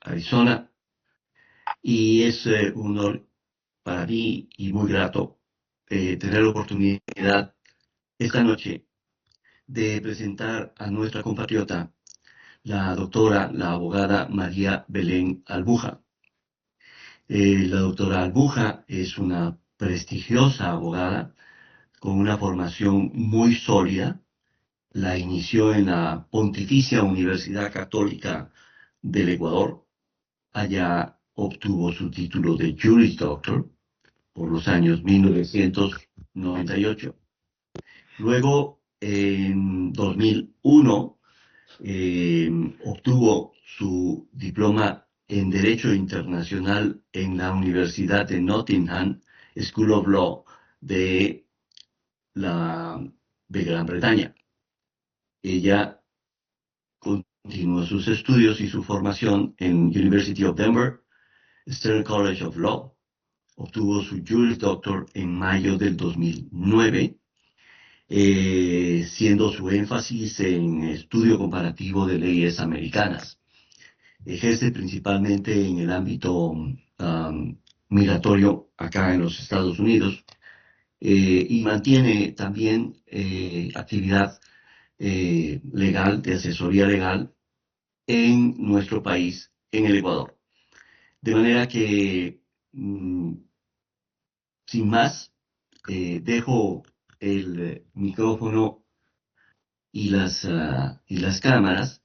Arizona, y es un honor para mí y muy grato tener la oportunidad esta noche de presentar a nuestra compatriota, la doctora, la abogada María Belén Albuja. La doctora Albuja es una prestigiosa abogada con una formación muy sólida. La inició en la Pontificia Universidad Católica del Ecuador. Allá obtuvo su título de Juris Doctor por los años 1998. Luego, en 2001, obtuvo su diploma en Derecho Internacional en la Universidad de Nottingham School of Law de, la, de Gran Bretaña. Ella continuó sus estudios y su formación en University of Denver, Stern College of Law. Obtuvo su Juris Doctor en mayo del 2009, siendo su énfasis en estudio comparativo de leyes americanas. Ejerce principalmente en el ámbito migratorio acá en los Estados Unidos, y mantiene también actividad legal, de asesoría legal en nuestro país, en el Ecuador. De manera que, sin más, dejo el micrófono y las cámaras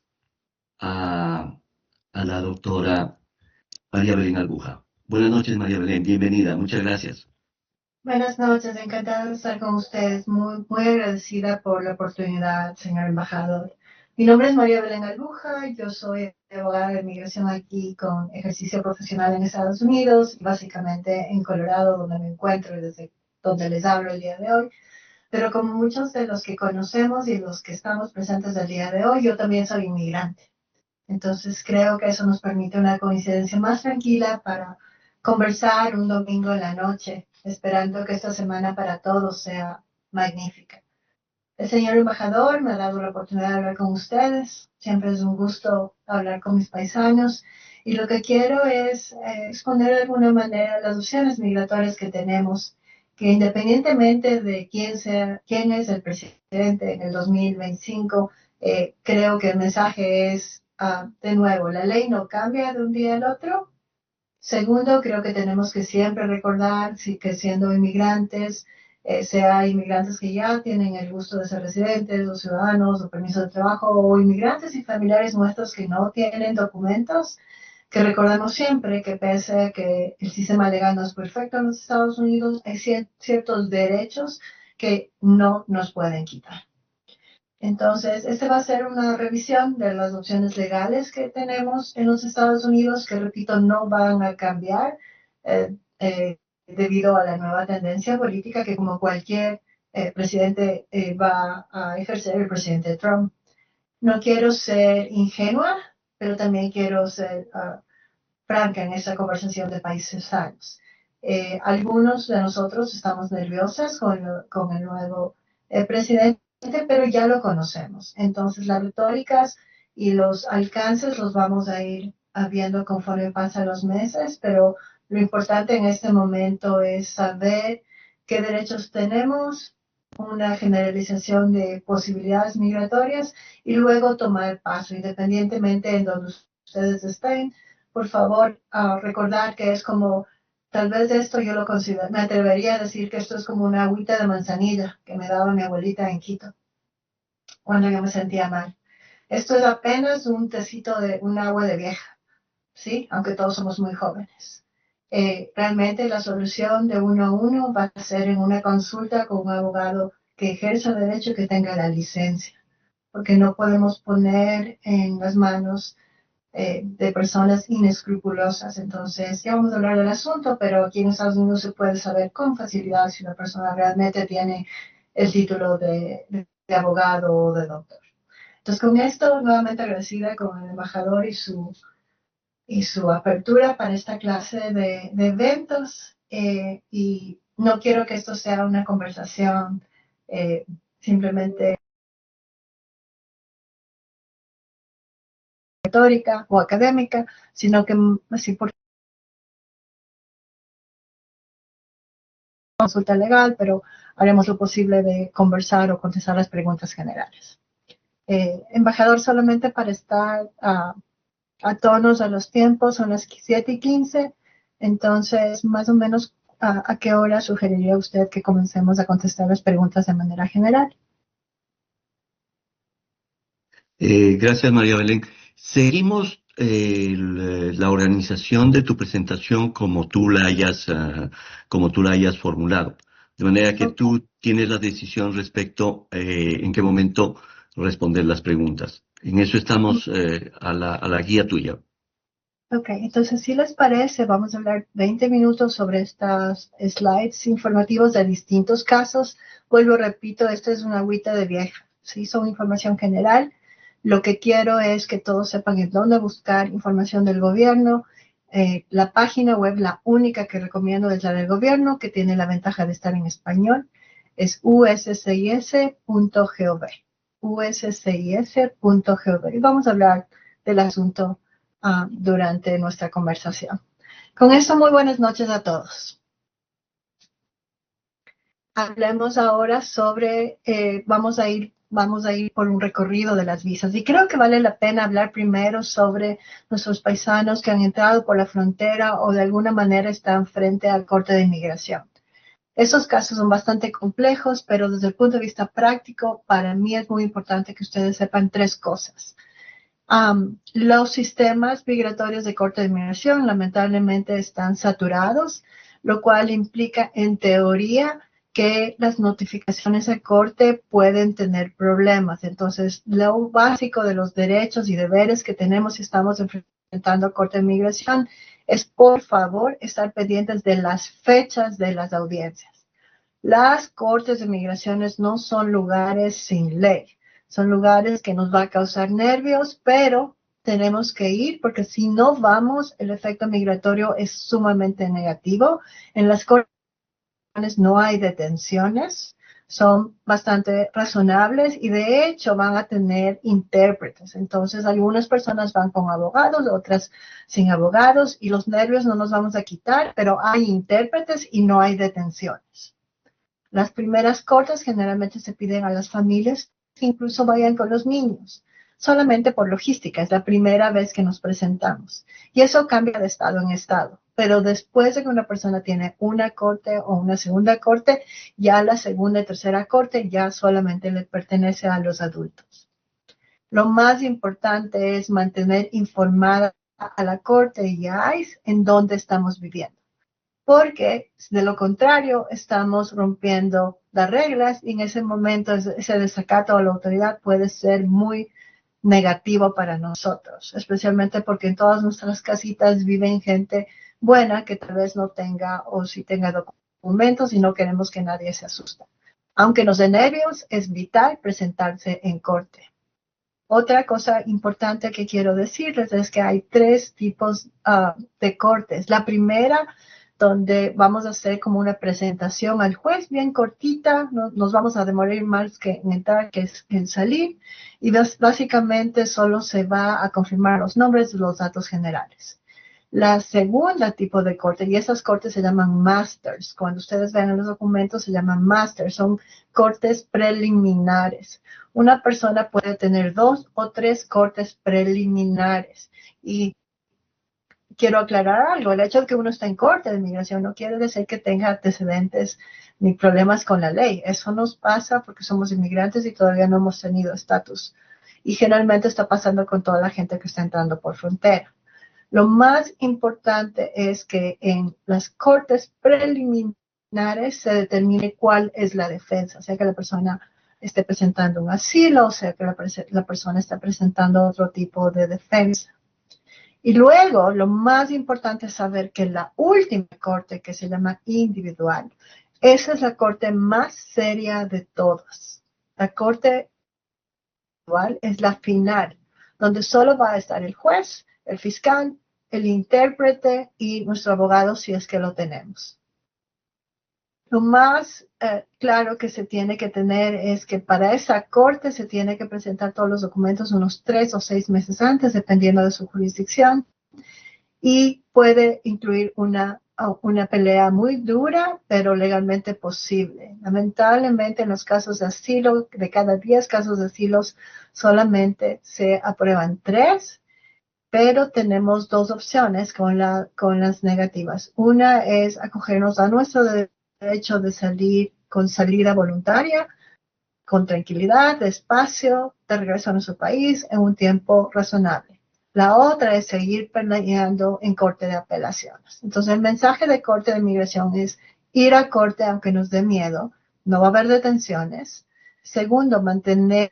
a, a la doctora María Belén Albuja. Buenas noches, María Belén, bienvenida, muchas gracias. Buenas noches, encantada de estar con ustedes. Muy agradecida por la oportunidad, señor embajador. Mi nombre es María Belén Albuja, yo soy abogada de migración aquí con ejercicio profesional en Estados Unidos, básicamente en Colorado, donde me encuentro y desde donde les hablo el día de hoy. Pero como muchos de los que conocemos y los que estamos presentes el día de hoy, yo también soy inmigrante. Entonces creo que eso nos permite una coincidencia más tranquila para conversar un domingo en la noche, esperando que esta semana para todos sea magnífica. El señor embajador me ha dado la oportunidad de hablar con ustedes. Siempre es un gusto hablar con mis paisanos. Y lo que quiero es exponer de alguna manera las opciones migratorias que tenemos, que independientemente de quién es el presidente en el 2025, creo que el mensaje es, de nuevo, la ley no cambia de un día al otro. Segundo, creo que tenemos que siempre recordar que siendo inmigrantes, sea inmigrantes que ya tienen el gusto de ser residentes o ciudadanos o permiso de trabajo, o inmigrantes y familiares nuestros que no tienen documentos, que recordemos siempre que pese a que el sistema legal no es perfecto en los Estados Unidos, hay ciertos derechos que no nos pueden quitar. Entonces, este va a ser una revisión de las opciones legales que tenemos en los Estados Unidos, que repito, no van a cambiar debido a la nueva tendencia política que como cualquier presidente va a ejercer el presidente Trump. No quiero ser ingenua, pero también quiero ser franca en esta conversación de países sanos. Algunos de nosotros estamos nerviosas con el nuevo presidente, pero ya lo conocemos. Entonces, las retóricas y los alcances los vamos a ir viendo conforme pasan los meses, pero lo importante en este momento es saber qué derechos tenemos, una generalización de posibilidades migratorias y luego tomar paso, independientemente en donde ustedes estén. Por favor, recordar que es como, tal vez esto yo lo considero, me atrevería a decir que esto es como una agüita de manzanilla que me daba mi abuelita en Quito cuando yo me sentía mal. Esto es apenas un tecito de un agua de vieja, ¿sí? Aunque todos somos muy jóvenes. Realmente la solución de uno a uno va a ser en una consulta con un abogado que ejerza el derecho y que tenga la licencia, porque no podemos poner en las manos de personas inescrupulosas. Entonces, ya vamos a hablar del asunto, pero aquí en Estados Unidos se puede saber con facilidad si una persona realmente tiene el título de abogado o de doctor. Entonces, con esto, nuevamente agradecida con el embajador y su apertura para esta clase de eventos. Y no quiero que esto sea una conversación simplemente retórica o académica, sino que es importante consulta legal, pero haremos lo posible de conversar o contestar las preguntas generales. Embajador, solamente para estar a tonos a los tiempos, son las 7:15, entonces más o menos a qué hora sugeriría usted que comencemos a contestar las preguntas de manera general. Gracias, María Belén. Seguimos la organización de tu presentación como tú la hayas formulado. De manera que tú tienes la decisión respecto en qué momento responder las preguntas. En eso estamos a la guía tuya. Ok, entonces si les parece, vamos a hablar 20 minutos sobre estas slides informativos de distintos casos. Vuelvo, repito, esta es una agüita de vieja, ¿sí? Son información general. Lo que quiero es que todos sepan en dónde buscar información del gobierno. La página web, la única que recomiendo es la del gobierno, que tiene la ventaja de estar en español, es uscis.gov. uscis.gov. Y vamos a hablar del asunto durante nuestra conversación. Con eso, muy buenas noches a todos. Hablemos ahora sobre, vamos a ir por un recorrido de las visas. Y creo que vale la pena hablar primero sobre nuestros paisanos que han entrado por la frontera o de alguna manera están frente al Corte de Inmigración. Esos casos son bastante complejos, pero desde el punto de vista práctico, para mí es muy importante que ustedes sepan tres cosas. Los sistemas migratorios de Corte de Inmigración lamentablemente están saturados, lo cual implica en teoría que las notificaciones a Corte pueden tener problemas. Entonces, lo básico de los derechos y deberes que tenemos si estamos enfrentando a Corte de Inmigración es, por favor, estar pendientes de las fechas de las audiencias. Las Cortes de Migraciones no son lugares sin ley. Son lugares que nos va a causar nervios, pero tenemos que ir porque si no vamos, el efecto migratorio es sumamente negativo. En las cortes no hay detenciones, son bastante razonables y de hecho van a tener intérpretes. Entonces algunas personas van con abogados, otras sin abogados y los nervios no nos vamos a quitar, pero hay intérpretes y no hay detenciones. Las primeras cortes generalmente se piden a las familias que incluso vayan con los niños, solamente por logística, es la primera vez que nos presentamos. Y eso cambia de estado en estado. Pero después de que una persona tiene una corte o una segunda corte, ya la segunda y tercera corte ya solamente le pertenece a los adultos. Lo más importante es mantener informada a la corte y a ICE en dónde estamos viviendo. Porque de lo contrario estamos rompiendo las reglas y en ese momento ese desacato a la autoridad puede ser muy negativo para nosotros, especialmente porque en todas nuestras casitas viven gente buena que tal vez no tenga o sí tenga documentos y no queremos que nadie se asuste. Aunque nos dé nervios, es vital presentarse en corte. Otra cosa importante que quiero decirles es que hay tres tipos de cortes. La primera, donde vamos a hacer como una presentación al juez bien cortita, no nos vamos a demorar más que en entrar que en salir, y básicamente solo se va a confirmar los nombres y los datos generales. La segunda tipo de corte, y esas cortes se llaman masters, cuando ustedes vean en los documentos se llaman masters, son cortes preliminares. Una persona puede tener 2 o 3 cortes preliminares y quiero aclarar algo, el hecho de que uno está en corte de inmigración no quiere decir que tenga antecedentes ni problemas con la ley. Eso nos pasa porque somos inmigrantes y todavía no hemos tenido estatus. Y generalmente está pasando con toda la gente que está entrando por frontera. Lo más importante es que en las cortes preliminares se determine cuál es la defensa, o sea que la persona esté presentando un asilo, o sea que la persona está presentando otro tipo de defensa. Y luego, lo más importante es saber que la última corte, que se llama individual, esa es la corte más seria de todas. La corte individual es la final, donde solo va a estar el juez, el fiscal, el intérprete y nuestro abogado si es que lo tenemos. Lo más claro que se tiene que tener es que para esa corte se tiene que presentar todos los documentos unos 3 o 6 meses antes, dependiendo de su jurisdicción, y puede incluir una pelea muy dura, pero legalmente posible. Lamentablemente, en los casos de asilo, de cada 10 casos de asilo, solamente se aprueban 3, pero tenemos 2 opciones con las negativas. Una es acogernos a nuestro derecho de salir con salida voluntaria, con tranquilidad, despacio, de regreso a nuestro país en un tiempo razonable. La otra es seguir peleando en corte de apelaciones. Entonces, el mensaje de corte de migración es ir a corte aunque nos dé miedo, no va a haber detenciones. Segundo, mantener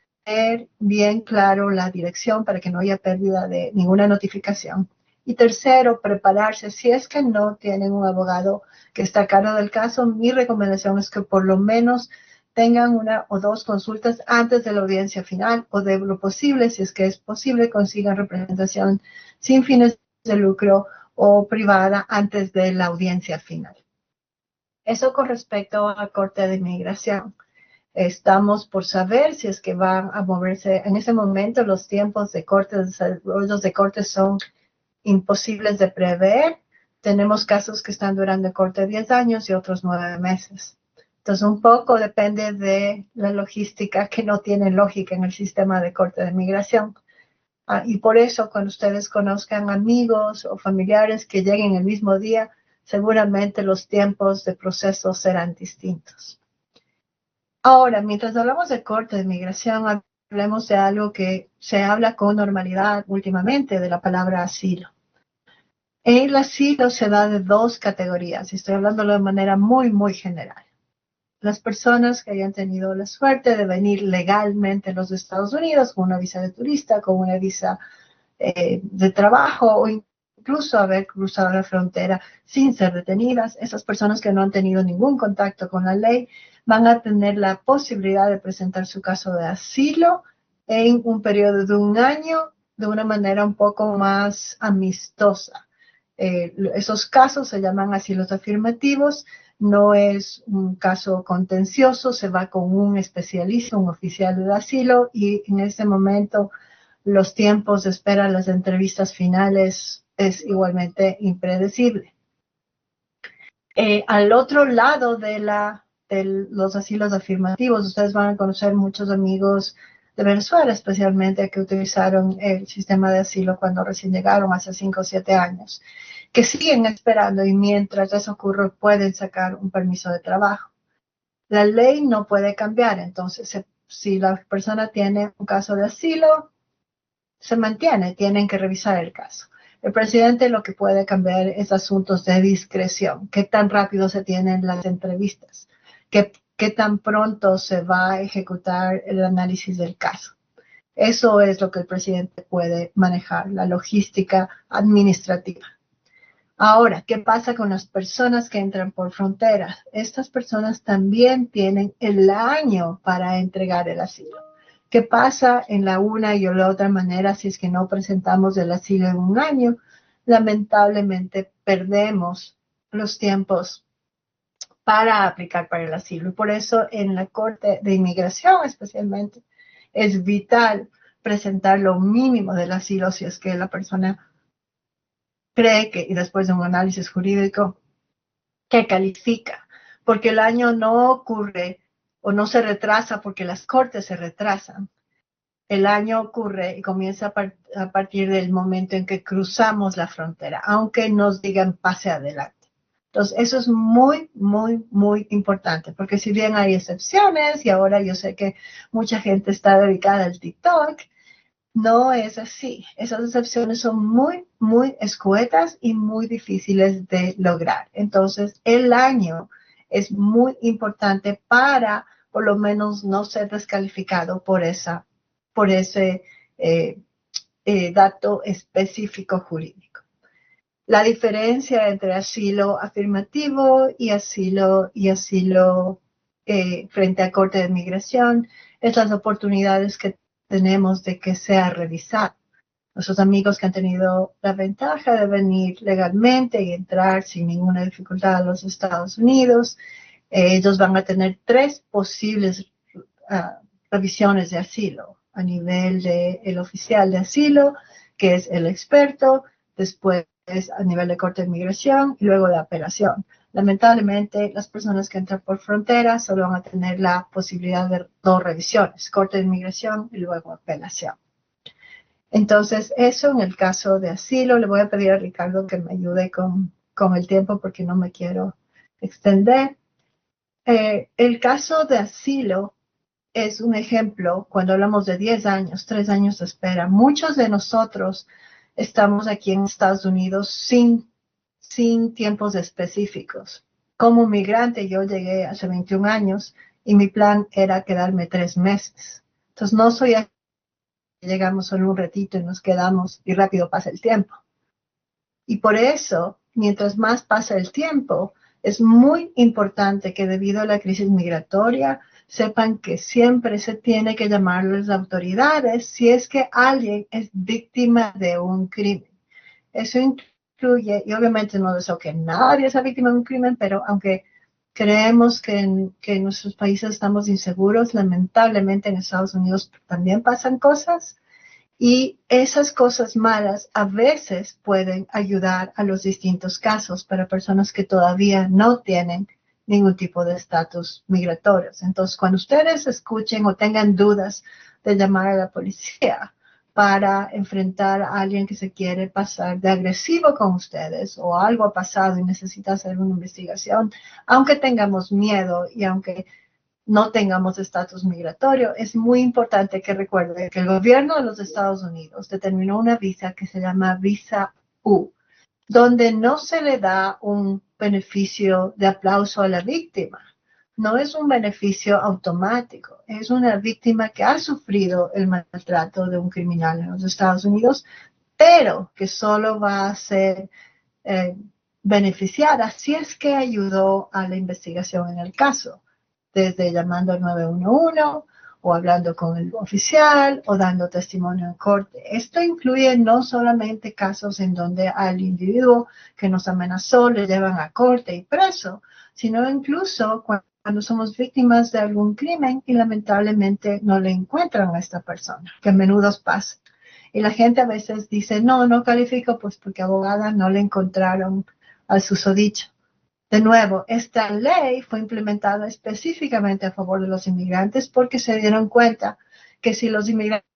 bien claro la dirección para que no haya pérdida de ninguna notificación. Y tercero, prepararse. Si es que no tienen un abogado que está a cargo del caso, mi recomendación es que por lo menos tengan 1 o 2 consultas antes de la audiencia final, o de lo posible, si es que es posible, consigan representación sin fines de lucro o privada antes de la audiencia final. Eso con respecto a Corte de Inmigración. Estamos por saber si es que van a moverse. En ese momento los tiempos de corte son imposibles de prever. Tenemos casos que están durando corte 10 años y otros 9 meses. Entonces, un poco depende de la logística, que no tiene lógica en el sistema de corte de migración. Y por eso, cuando ustedes conozcan amigos o familiares que lleguen el mismo día, seguramente los tiempos de proceso serán distintos. Ahora, mientras hablamos de corte de migración, hablemos de algo que se habla con normalidad últimamente, de la palabra asilo. El asilo se da de 2 categorías, y estoy hablándolo de manera muy, muy general. Las personas que hayan tenido la suerte de venir legalmente a los Estados Unidos con una visa de turista, con una visa de trabajo, o incluso haber cruzado la frontera sin ser detenidas, esas personas que no han tenido ningún contacto con la ley van a tener la posibilidad de presentar su caso de asilo en un periodo de 1 año de una manera un poco más amistosa. Esos casos se llaman asilos afirmativos. No es un caso contencioso, se va con un especialista, un oficial de asilo, y en ese momento los tiempos de espera, las entrevistas finales, es igualmente impredecible. Al otro lado de los asilos afirmativos, ustedes van a conocer muchos amigos de Venezuela, especialmente, que utilizaron el sistema de asilo cuando recién llegaron hace 5 o 7 años, que siguen esperando, y mientras eso ocurre pueden sacar un permiso de trabajo. La ley no puede cambiar, entonces si la persona tiene un caso de asilo, se mantiene, tienen que revisar el caso. El presidente lo que puede cambiar es asuntos de discreción, qué tan rápido se tienen las entrevistas, qué tan pronto se va a ejecutar el análisis del caso. Eso es lo que el presidente puede manejar, la logística administrativa. Ahora, ¿qué pasa con las personas que entran por fronteras? Estas personas también tienen el año para entregar el asilo. ¿Qué pasa en la una y la otra manera si es que no presentamos el asilo en 1 año? Lamentablemente perdemos los tiempos para aplicar para el asilo. Y por eso en la Corte de Inmigración especialmente es vital presentar lo mínimo del asilo si es que la persona cree que, y después de un análisis jurídico, que califica, porque el año no ocurre o no se retrasa porque las cortes se retrasan. El año ocurre y comienza a partir del momento en que cruzamos la frontera, aunque nos digan pase adelante. Entonces, eso es muy, muy, muy importante, porque si bien hay excepciones, y ahora yo sé que mucha gente está dedicada al TikTok, no es así. Esas excepciones son muy, muy escuetas y muy difíciles de lograr. Entonces, el año es muy importante para, por lo menos, no ser descalificado por ese dato específico jurídico. La diferencia entre asilo afirmativo y asilo frente a Corte de Migración es las oportunidades que tenemos de que sea revisado. Nuestros amigos que han tenido la ventaja de venir legalmente y entrar sin ninguna dificultad a los Estados Unidos, Ellos van a tener 3 posibles revisiones de asilo a nivel del oficial de asilo, que es el experto, después a nivel de Corte de Inmigración y luego de apelación. Lamentablemente, las personas que entran por frontera solo van a tener la posibilidad de 2 revisiones, Corte de Inmigración y luego apelación. Entonces, eso en el caso de asilo, le voy a pedir a Ricardo que me ayude con el tiempo porque no me quiero extender. El caso de asilo es un ejemplo cuando hablamos de 10 años, 3 años de espera. Muchos de nosotros estamos aquí en Estados Unidos sin tiempos específicos. Como migrante yo llegué hace 21 años y mi plan era quedarme 3 meses. Entonces no soy aquí, llegamos solo un ratito y nos quedamos y rápido pasa el tiempo. Y por eso, mientras más pasa el tiempo, es muy importante que debido a la crisis migratoria sepan que siempre se tiene que llamar a las autoridades si es que alguien es víctima de un crimen. Eso incluye, y obviamente no deseo que nadie sea víctima de un crimen, pero aunque creemos que en nuestros países estamos inseguros, lamentablemente en Estados Unidos también pasan cosas. Y esas cosas malas a veces pueden ayudar a los distintos casos para personas que todavía no tienen ningún tipo de estatus migratorios. Entonces, cuando ustedes escuchen o tengan dudas de llamar a la policía para enfrentar a alguien que se quiere pasar de agresivo con ustedes o algo ha pasado y necesita hacer una investigación, aunque tengamos miedo y aunque no tengamos estatus migratorio, es muy importante que recuerden que el gobierno de los Estados Unidos determinó una visa que se llama visa U, donde no se le da un beneficio de aplauso a la víctima. No es un beneficio automático, es una víctima que ha sufrido el maltrato de un criminal en los Estados Unidos, pero que solo va a ser beneficiada si es que ayudó a la investigación en el caso, desde llamando al 911 o hablando con el oficial o dando testimonio en corte. Esto incluye no solamente casos en donde al individuo que nos amenazó le llevan a corte y preso, sino incluso cuando somos víctimas de algún crimen y lamentablemente no le encuentran a esta persona, que a menudo pasa. Y la gente a veces dice, no califico pues porque abogada no le encontraron al susodicho. De nuevo, esta ley fue implementada específicamente a favor de los inmigrantes porque se dieron cuenta que si los inmigrantes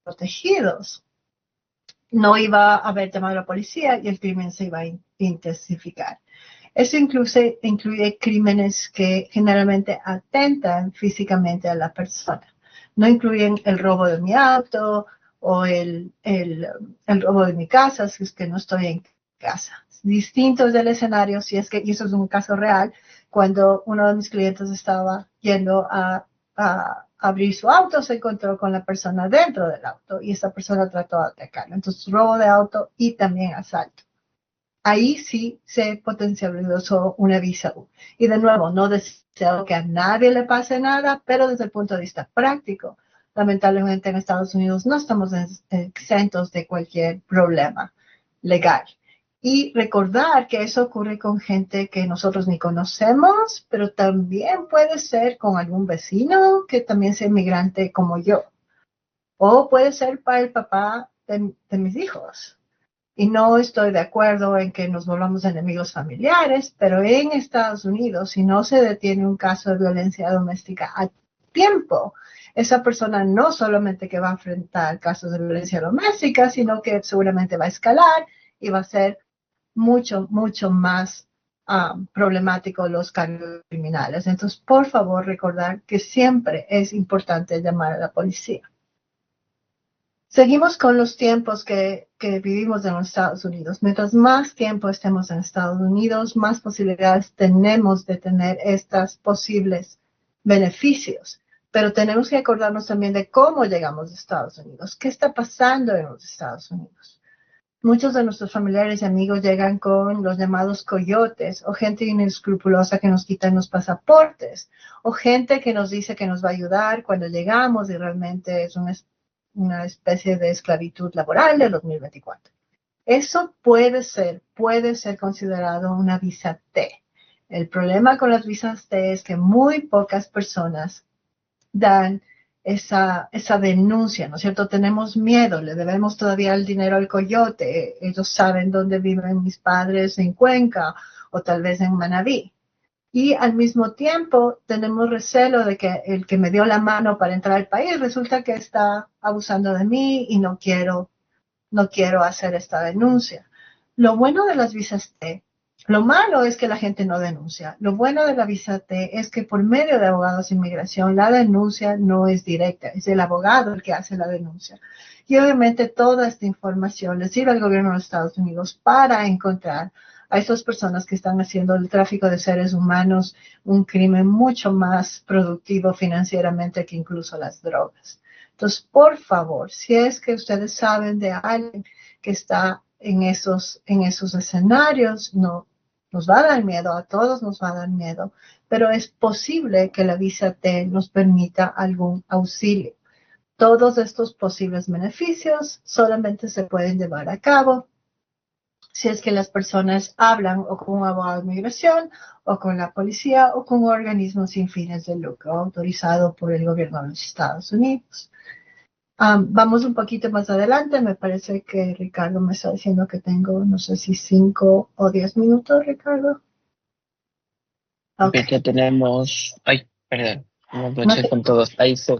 protegidos no iba a haber llamado a la policía y el crimen se iba a intensificar. Eso incluye crímenes que generalmente atentan físicamente a la persona. No incluyen el robo de mi auto o el robo de mi casa, si es que no estoy en casa. Distintos del escenario, si es que, y eso es un caso real, cuando uno de mis clientes estaba yendo a abrir su auto, se encontró con la persona dentro del auto y esa persona trató de atacarlo. Entonces, robo de auto y también asalto. Ahí sí se potencializó una visa U. Y de nuevo, no deseo que a nadie le pase nada, pero desde el punto de vista práctico, lamentablemente en Estados Unidos no estamos exentos de cualquier problema legal. Y recordar que eso ocurre con gente que nosotros ni conocemos, pero también puede ser con algún vecino que también sea inmigrante como yo. O puede ser para el papá de mis hijos. Y no estoy de acuerdo en que nos volvamos enemigos familiares, pero en Estados Unidos, si no se detiene un caso de violencia doméstica a tiempo, esa persona no solamente que va a enfrentar casos de violencia doméstica, sino que seguramente va a escalar y va a ser mucho más problemático los cargos criminales. Entonces, por favor, recordar que siempre es importante llamar a la policía. Seguimos con los tiempos que vivimos en los Estados Unidos. Mientras más tiempo estemos en Estados Unidos, más posibilidades tenemos de tener estos posibles beneficios. Pero tenemos que acordarnos también de cómo llegamos a Estados Unidos. ¿Qué está pasando en los Estados Unidos? Muchos de nuestros familiares y amigos llegan con los llamados coyotes o gente inescrupulosa que nos quitan los pasaportes o gente que nos dice que nos va a ayudar cuando llegamos y realmente es una especie de esclavitud laboral del 2024. Eso puede ser considerado una visa T. El problema con las visas T es que muy pocas personas dan esa denuncia, ¿no es cierto? Tenemos miedo, le debemos todavía el dinero al coyote, ellos saben dónde viven mis padres en Cuenca o tal vez en Manabí. Y al mismo tiempo tenemos recelo de que el que me dio la mano para entrar al país resulta que está abusando de mí y no quiero hacer esta denuncia. Lo bueno de las visas T, lo malo es que la gente no denuncia. Lo bueno de la visa T es que por medio de abogados de inmigración la denuncia no es directa, es el abogado el que hace la denuncia. Y obviamente toda esta información le sirve al gobierno de los Estados Unidos para encontrar a esas personas que están haciendo el tráfico de seres humanos un crimen mucho más productivo financieramente que incluso las drogas. Entonces, por favor, si es que ustedes saben de alguien que está en esos escenarios, no nos va a dar miedo, a todos nos va a dar miedo, pero es posible que la visa T nos permita algún auxilio. Todos estos posibles beneficios solamente se pueden llevar a cabo si es que las personas hablan o con un abogado de inmigración o con la policía o con un organismo sin fines de lucro autorizado por el gobierno de los Estados Unidos. Vamos un poquito más adelante. Me parece que Ricardo me está diciendo que tengo, no sé si 5 o 10 minutos, Ricardo. Okay. Que tenemos, ay, perdón, no noches con todos. Ahí se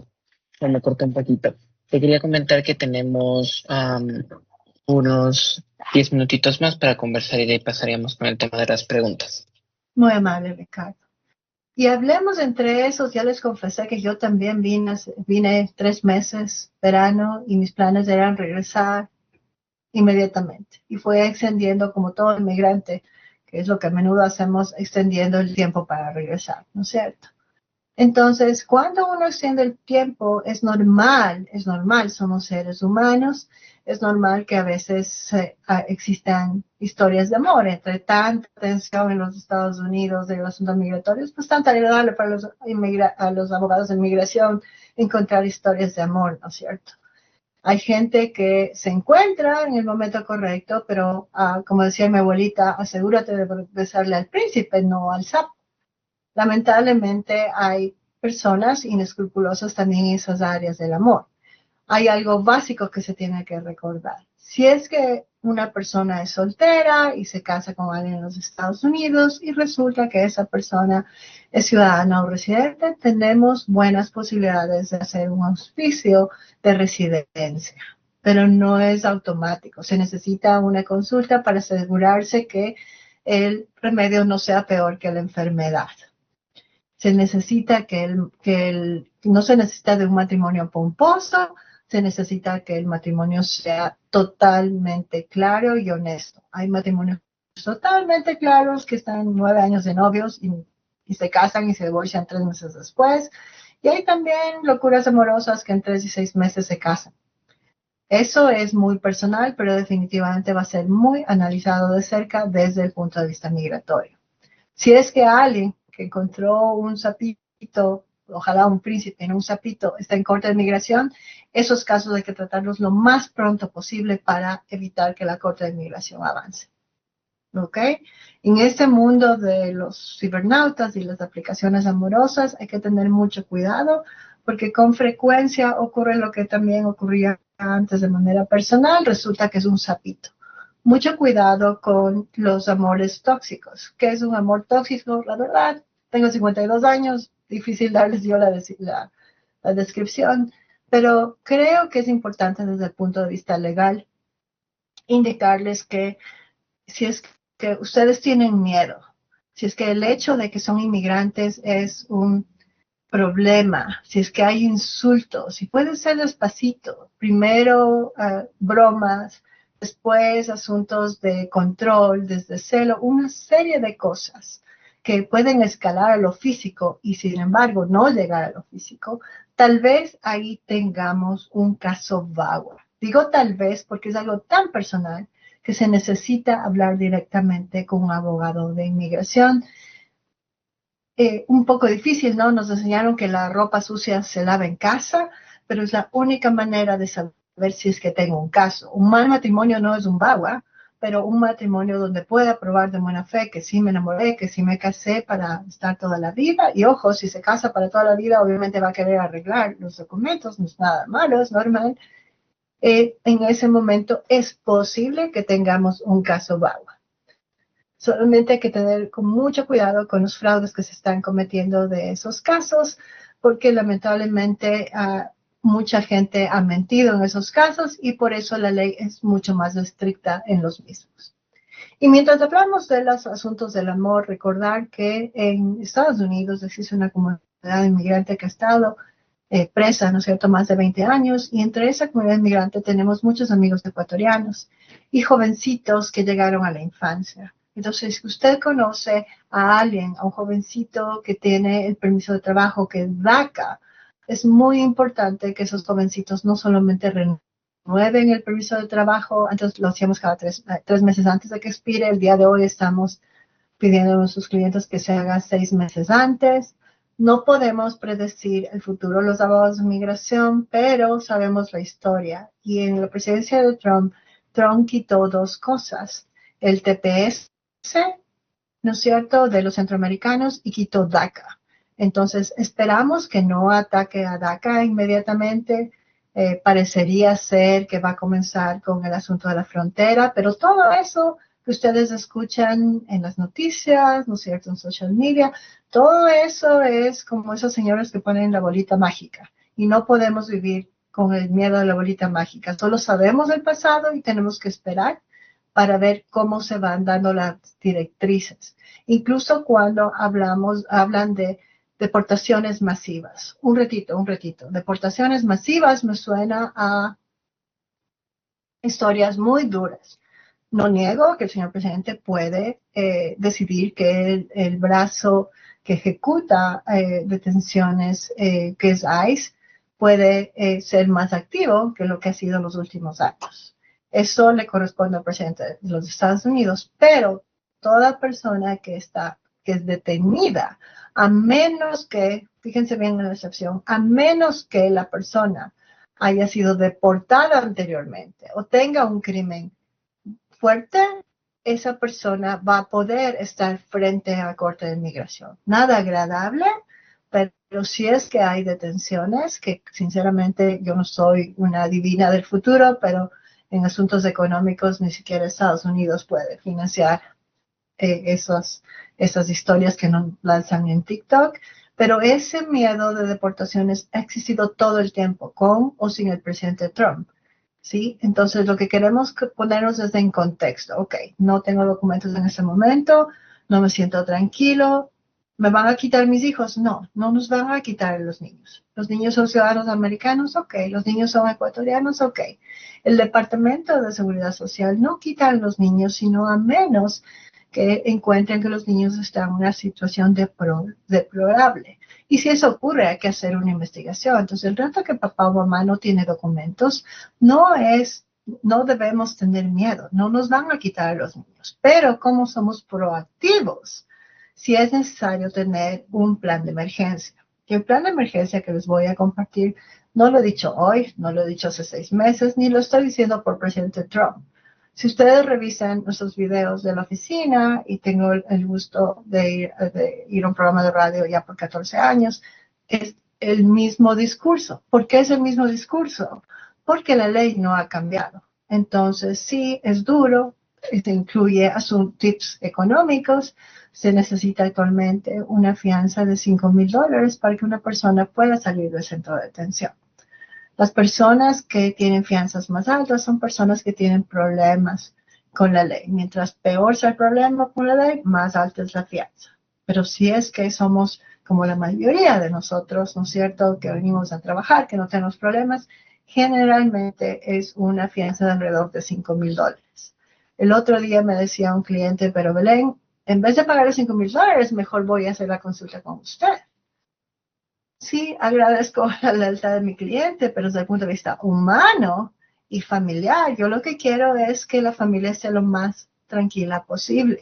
me cortó un poquito. Te quería comentar que tenemos unos 10 minutitos más para conversar y de ahí pasaríamos con el tema de las preguntas. Muy amable, Ricardo. Y hablemos entre esos, ya les confesé que yo también vine 3 meses, verano, y mis planes eran regresar inmediatamente. Y fue extendiendo como todo inmigrante, que es lo que a menudo hacemos, extendiendo el tiempo para regresar, ¿no es cierto? Entonces, cuando uno extiende el tiempo, es normal, somos seres humanos, es normal que a veces existan historias de amor, entre tanta tensión en los Estados Unidos de los asuntos migratorios, pues tan agradable para los abogados de inmigración encontrar historias de amor, ¿no es cierto? Hay gente que se encuentra en el momento correcto, pero como decía mi abuelita, asegúrate de besarle al príncipe, no al sapo. Lamentablemente hay personas inescrupulosas también en esas áreas del amor. Hay algo básico que se tiene que recordar. Si es que una persona es soltera y se casa con alguien en los Estados Unidos y resulta que esa persona es ciudadana o residente, tenemos buenas posibilidades de hacer un auspicio de residencia. Pero no es automático. Se necesita una consulta para asegurarse que el remedio no sea peor que la enfermedad. Se necesita no se necesita de un matrimonio pomposo, se necesita que el matrimonio sea totalmente claro y honesto. Hay matrimonios totalmente claros que están 9 años de novios y se casan y se divorcian 3 meses después. Y hay también locuras amorosas que en 3 y 6 meses se casan. Eso es muy personal, pero definitivamente va a ser muy analizado de cerca desde el punto de vista migratorio. Si es que alguien que encontró un sapito, ojalá un príncipe en un sapito, está en corte de migración, esos casos hay que tratarlos lo más pronto posible para evitar que la corte de migración avance. ¿Ok? En este mundo de los cibernautas y las aplicaciones amorosas hay que tener mucho cuidado porque con frecuencia ocurre lo que también ocurría antes de manera personal, resulta que es un sapito. Mucho cuidado con los amores tóxicos. ¿Qué es un amor tóxico? La verdad, tengo 52 años, difícil darles yo la descripción, pero creo que es importante desde el punto de vista legal indicarles que si es que ustedes tienen miedo, si es que el hecho de que son inmigrantes es un problema, si es que hay insultos, y puede ser despacito, primero bromas, después asuntos de control, desde celo, una serie de cosas que pueden escalar a lo físico y sin embargo no llegar a lo físico, tal vez ahí tengamos un caso vago. Digo tal vez porque es algo tan personal que se necesita hablar directamente con un abogado de inmigración. Un poco difícil, ¿no? Nos enseñaron que la ropa sucia se lava en casa, pero es la única manera de saber si es que tengo un caso. Un mal matrimonio no es un bagua, pero un matrimonio donde pueda probar de buena fe que sí me enamoré, que sí me casé para estar toda la vida. Y ojo, si se casa para toda la vida, obviamente va a querer arreglar los documentos, no es nada malo, es normal. En ese momento es posible que tengamos un caso VAWA. Solamente hay que tener con mucho cuidado con los fraudes que se están cometiendo de esos casos, porque lamentablemente mucha gente ha mentido en esos casos y por eso la ley es mucho más estricta en los mismos. Y mientras hablamos de los asuntos del amor, recordar que en Estados Unidos existe una comunidad inmigrante que ha estado presa, ¿no es cierto?, más de 20 años, y entre esa comunidad inmigrante tenemos muchos amigos ecuatorianos y jovencitos que llegaron a la infancia. Entonces, si usted conoce a alguien, a un jovencito que tiene el permiso de trabajo, que es DACA, es muy importante que esos jovencitos no solamente renueven el permiso de trabajo, antes lo hacíamos cada 3 meses antes de que expire, el día de hoy estamos pidiendo a nuestros clientes que se haga 6 meses antes. No podemos predecir el futuro los abogados de migración, pero sabemos la historia. Y en la presidencia de Trump, Trump quitó 2 cosas. El TPS, ¿no es cierto?, de los centroamericanos y quitó DACA. Entonces, esperamos que no ataque a DACA inmediatamente. Parecería ser que va a comenzar con el asunto de la frontera, pero todo eso que ustedes escuchan en las noticias, ¿no es cierto?, en social media, todo eso es como esos señores que ponen la bolita mágica y no podemos vivir con el miedo de la bolita mágica. Solo sabemos del pasado y tenemos que esperar para ver cómo se van dando las directrices. Incluso cuando hablan de deportaciones masivas. Un retito. Deportaciones masivas me suena a historias muy duras. No niego que el señor presidente puede decidir que el brazo que ejecuta detenciones, que es ICE, puede ser más activo que lo que ha sido en los últimos años. Eso le corresponde al presidente de los Estados Unidos, pero toda persona que es detenida, a menos que, fíjense bien en la excepción, a menos que la persona haya sido deportada anteriormente o tenga un crimen fuerte, esa persona va a poder estar frente a la Corte de Inmigración. Nada agradable, pero si es que hay detenciones, que sinceramente yo no soy una divina del futuro, pero en asuntos económicos ni siquiera Estados Unidos puede financiar esas historias que nos lanzan en TikTok. Pero ese miedo de deportaciones ha existido todo el tiempo, con o sin el presidente Trump. ¿Sí? Entonces, lo que queremos ponernos es en contexto. Ok, no tengo documentos en ese momento, no me siento tranquilo. ¿Me van a quitar mis hijos? No, no nos van a quitar los niños. Los niños son ciudadanos americanos, ok. Los niños son ecuatorianos, ok. El Departamento de Seguridad Social no quita a los niños, sino a menos que encuentren que los niños están en una situación deplorable. Y si eso ocurre, hay que hacer una investigación. Entonces, el rato que papá o mamá no tiene documentos, no debemos tener miedo. No nos van a quitar a los niños. Pero como somos proactivos, si es necesario tener un plan de emergencia. Y el plan de emergencia que les voy a compartir, no lo he dicho hoy, no lo he dicho hace 6 meses, ni lo estoy diciendo por presidente Trump. Si ustedes revisan nuestros videos de la oficina, y tengo el gusto de ir a un programa de radio ya por 14 años, es el mismo discurso. ¿Por qué es el mismo discurso? Porque la ley no ha cambiado. Entonces, sí, es duro, incluye tips económicos. Se necesita actualmente una fianza de $5,000 para que una persona pueda salir del centro de detención. Las personas que tienen fianzas más altas son personas que tienen problemas con la ley. Mientras peor sea el problema con la ley, más alta es la fianza. Pero si es que somos como la mayoría de nosotros, ¿no es cierto?, que venimos a trabajar, que no tenemos problemas, generalmente es una fianza de alrededor de $5,000. El otro día me decía un cliente, pero Belén, en vez de pagar los $5,000, mejor voy a hacer la consulta con usted. Sí, agradezco la lealtad de mi cliente, pero desde el punto de vista humano y familiar, yo lo que quiero es que la familia esté lo más tranquila posible.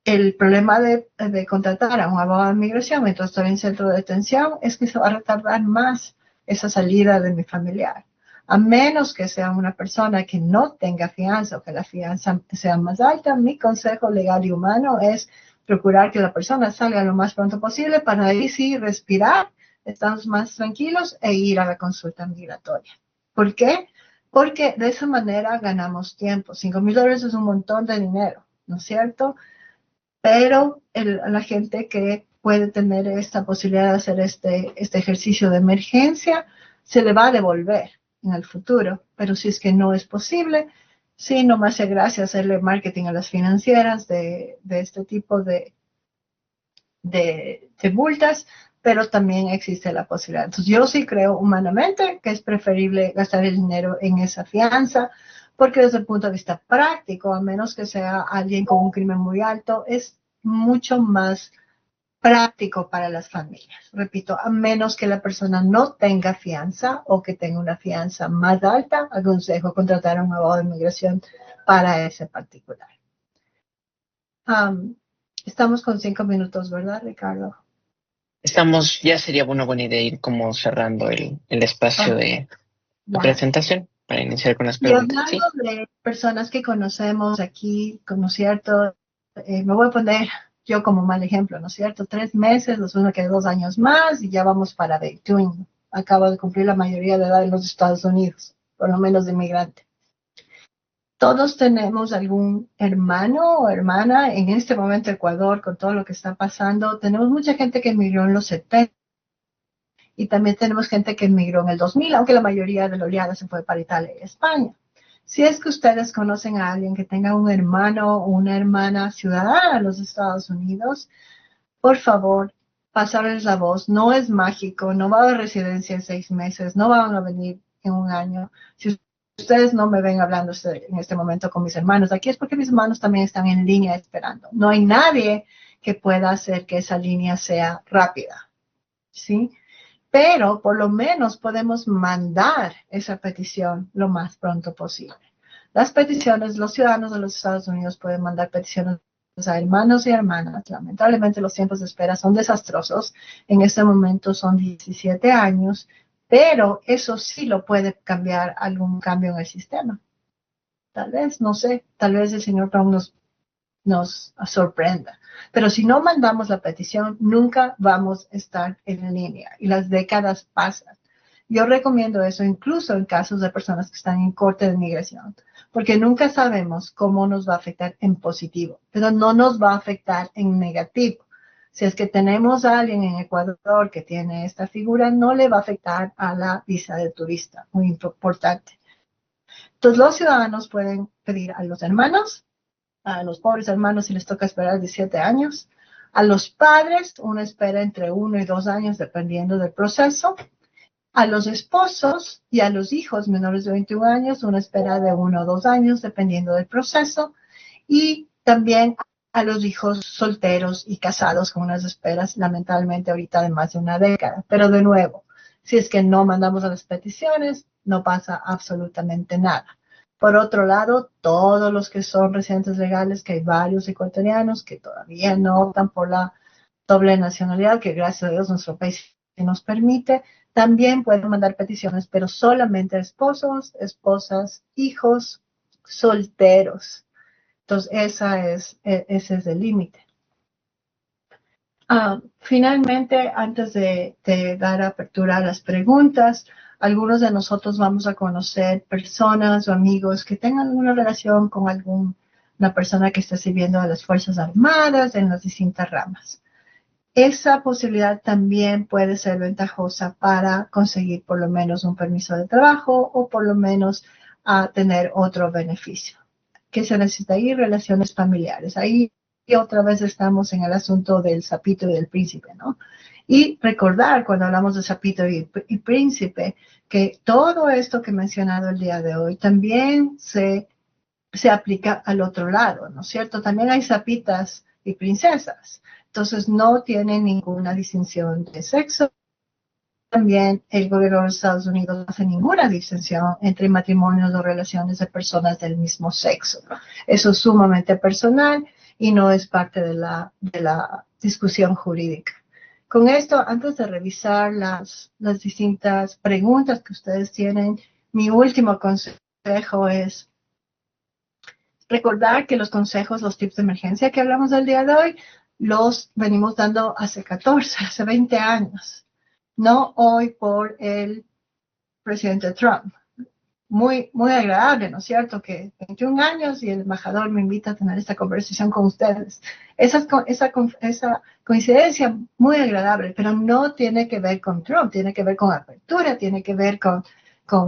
El problema de contratar a un abogado de migración mientras estoy en centro de detención es que se va a retardar más esa salida de mi familiar. A menos que sea una persona que no tenga fianza o que la fianza sea más alta, mi consejo legal y humano es procurar que la persona salga lo más pronto posible para ahí sí respirar, estamos más tranquilos e ir a la consulta migratoria. ¿Por qué? Porque de esa manera ganamos tiempo. $5,000 es un montón de dinero, ¿no es cierto? Pero la gente que puede tener esta posibilidad de hacer este ejercicio de emergencia, se le va a devolver en el futuro. Pero si es que no es posible, sí, no me hace gracia hacerle marketing a las financieras de este tipo de multas, pero también existe la posibilidad. Entonces, yo sí creo humanamente que es preferible gastar el dinero en esa fianza, porque desde el punto de vista práctico, a menos que sea alguien con un crimen muy alto, es mucho más práctico para las familias. Repito, a menos que la persona no tenga fianza o que tenga una fianza más alta, aconsejo contratar a un abogado de inmigración para ese particular. Estamos con 5 minutos, ¿verdad, Ricardo? Ya sería una buena idea ir como cerrando el espacio de presentación para iniciar con las preguntas. Y hablando de personas que conocemos aquí, ¿no es cierto? Me voy a poner yo como mal ejemplo, ¿no es cierto? 3 meses, los uno que 2 años más y ya vamos para 21. Acabo de cumplir la mayoría de edad en los Estados Unidos, por lo menos de inmigrante. Todos tenemos algún hermano o hermana en este momento Ecuador, con todo lo que está pasando. Tenemos mucha gente que emigró en los 70 y también tenemos gente que emigró en el 2000, aunque la mayoría de la oleada se fue para Italia y España. Si es que ustedes conocen a alguien que tenga un hermano o una hermana ciudadana de los Estados Unidos, por favor, pasarles la voz. No es mágico, no va a haber residencia en 6 meses, no van a venir en un año. Si ustedes no me ven hablando en este momento con mis hermanos aquí, es porque mis hermanos también están en línea esperando. No hay nadie que pueda hacer que esa línea sea rápida, ¿sí? Pero por lo menos podemos mandar esa petición lo más pronto posible. Las peticiones, los ciudadanos de los Estados Unidos pueden mandar peticiones a hermanos y hermanas. Lamentablemente los tiempos de espera son desastrosos. En este momento son 17 años, pero eso sí lo puede cambiar algún cambio en el sistema. Tal vez, no sé, tal vez el señor Trump nos sorprenda. Pero si no mandamos la petición, nunca vamos a estar en línea y las décadas pasan. Yo recomiendo eso incluso en casos de personas que están en corte de inmigración, porque nunca sabemos cómo nos va a afectar en positivo, pero no nos va a afectar en negativo. Si es que tenemos a alguien en Ecuador que tiene esta figura, no le va a afectar a la visa de turista, muy importante. Entonces los ciudadanos pueden pedir a los hermanos, a los pobres hermanos si les toca esperar 17 años. A los padres, uno espera entre 1 y 2 años dependiendo del proceso. A los esposos y a los hijos menores de 21 años, uno espera de 1 o 2 años dependiendo del proceso. Y también a los hijos solteros y casados con unas esperas, lamentablemente ahorita de más de una década. Pero de nuevo, si es que no mandamos a las peticiones, no pasa absolutamente nada. Por otro lado, todos los que son residentes legales, que hay varios ecuatorianos que todavía no optan por la doble nacionalidad, que gracias a Dios nuestro país nos permite, también pueden mandar peticiones, pero solamente a esposos, esposas, hijos, solteros. Entonces, ese es el límite. Finalmente, antes de dar apertura a las preguntas, algunos de nosotros vamos a conocer personas o amigos que tengan una relación con una persona que esté sirviendo a las Fuerzas Armadas en las distintas ramas. Esa posibilidad también puede ser ventajosa para conseguir por lo menos un permiso de trabajo o por lo menos tener otro beneficio. ¿Qué se necesita ahí? Relaciones familiares. Ahí otra vez estamos en el asunto del sapito y del príncipe, ¿no? Y recordar cuando hablamos de sapito y príncipe que todo esto que he mencionado el día de hoy también se aplica al otro lado, ¿no es cierto? También hay sapitas y princesas. Entonces no tienen ninguna distinción de sexo. También el gobierno de los Estados Unidos no hace ninguna distinción entre matrimonios o relaciones de personas del mismo sexo. Eso es sumamente personal y no es parte de la discusión jurídica. Con esto, antes de revisar las distintas preguntas que ustedes tienen, mi último consejo es recordar que los consejos, los tips de emergencia que hablamos del día de hoy, los venimos dando hace 14, hace 20 años. No hoy por el presidente Trump. Muy, muy agradable, ¿no es cierto? Que 21 años y el embajador me invita a tener esta conversación con ustedes. Esa coincidencia muy agradable, pero no tiene que ver con Trump, tiene que ver con apertura, tiene que ver con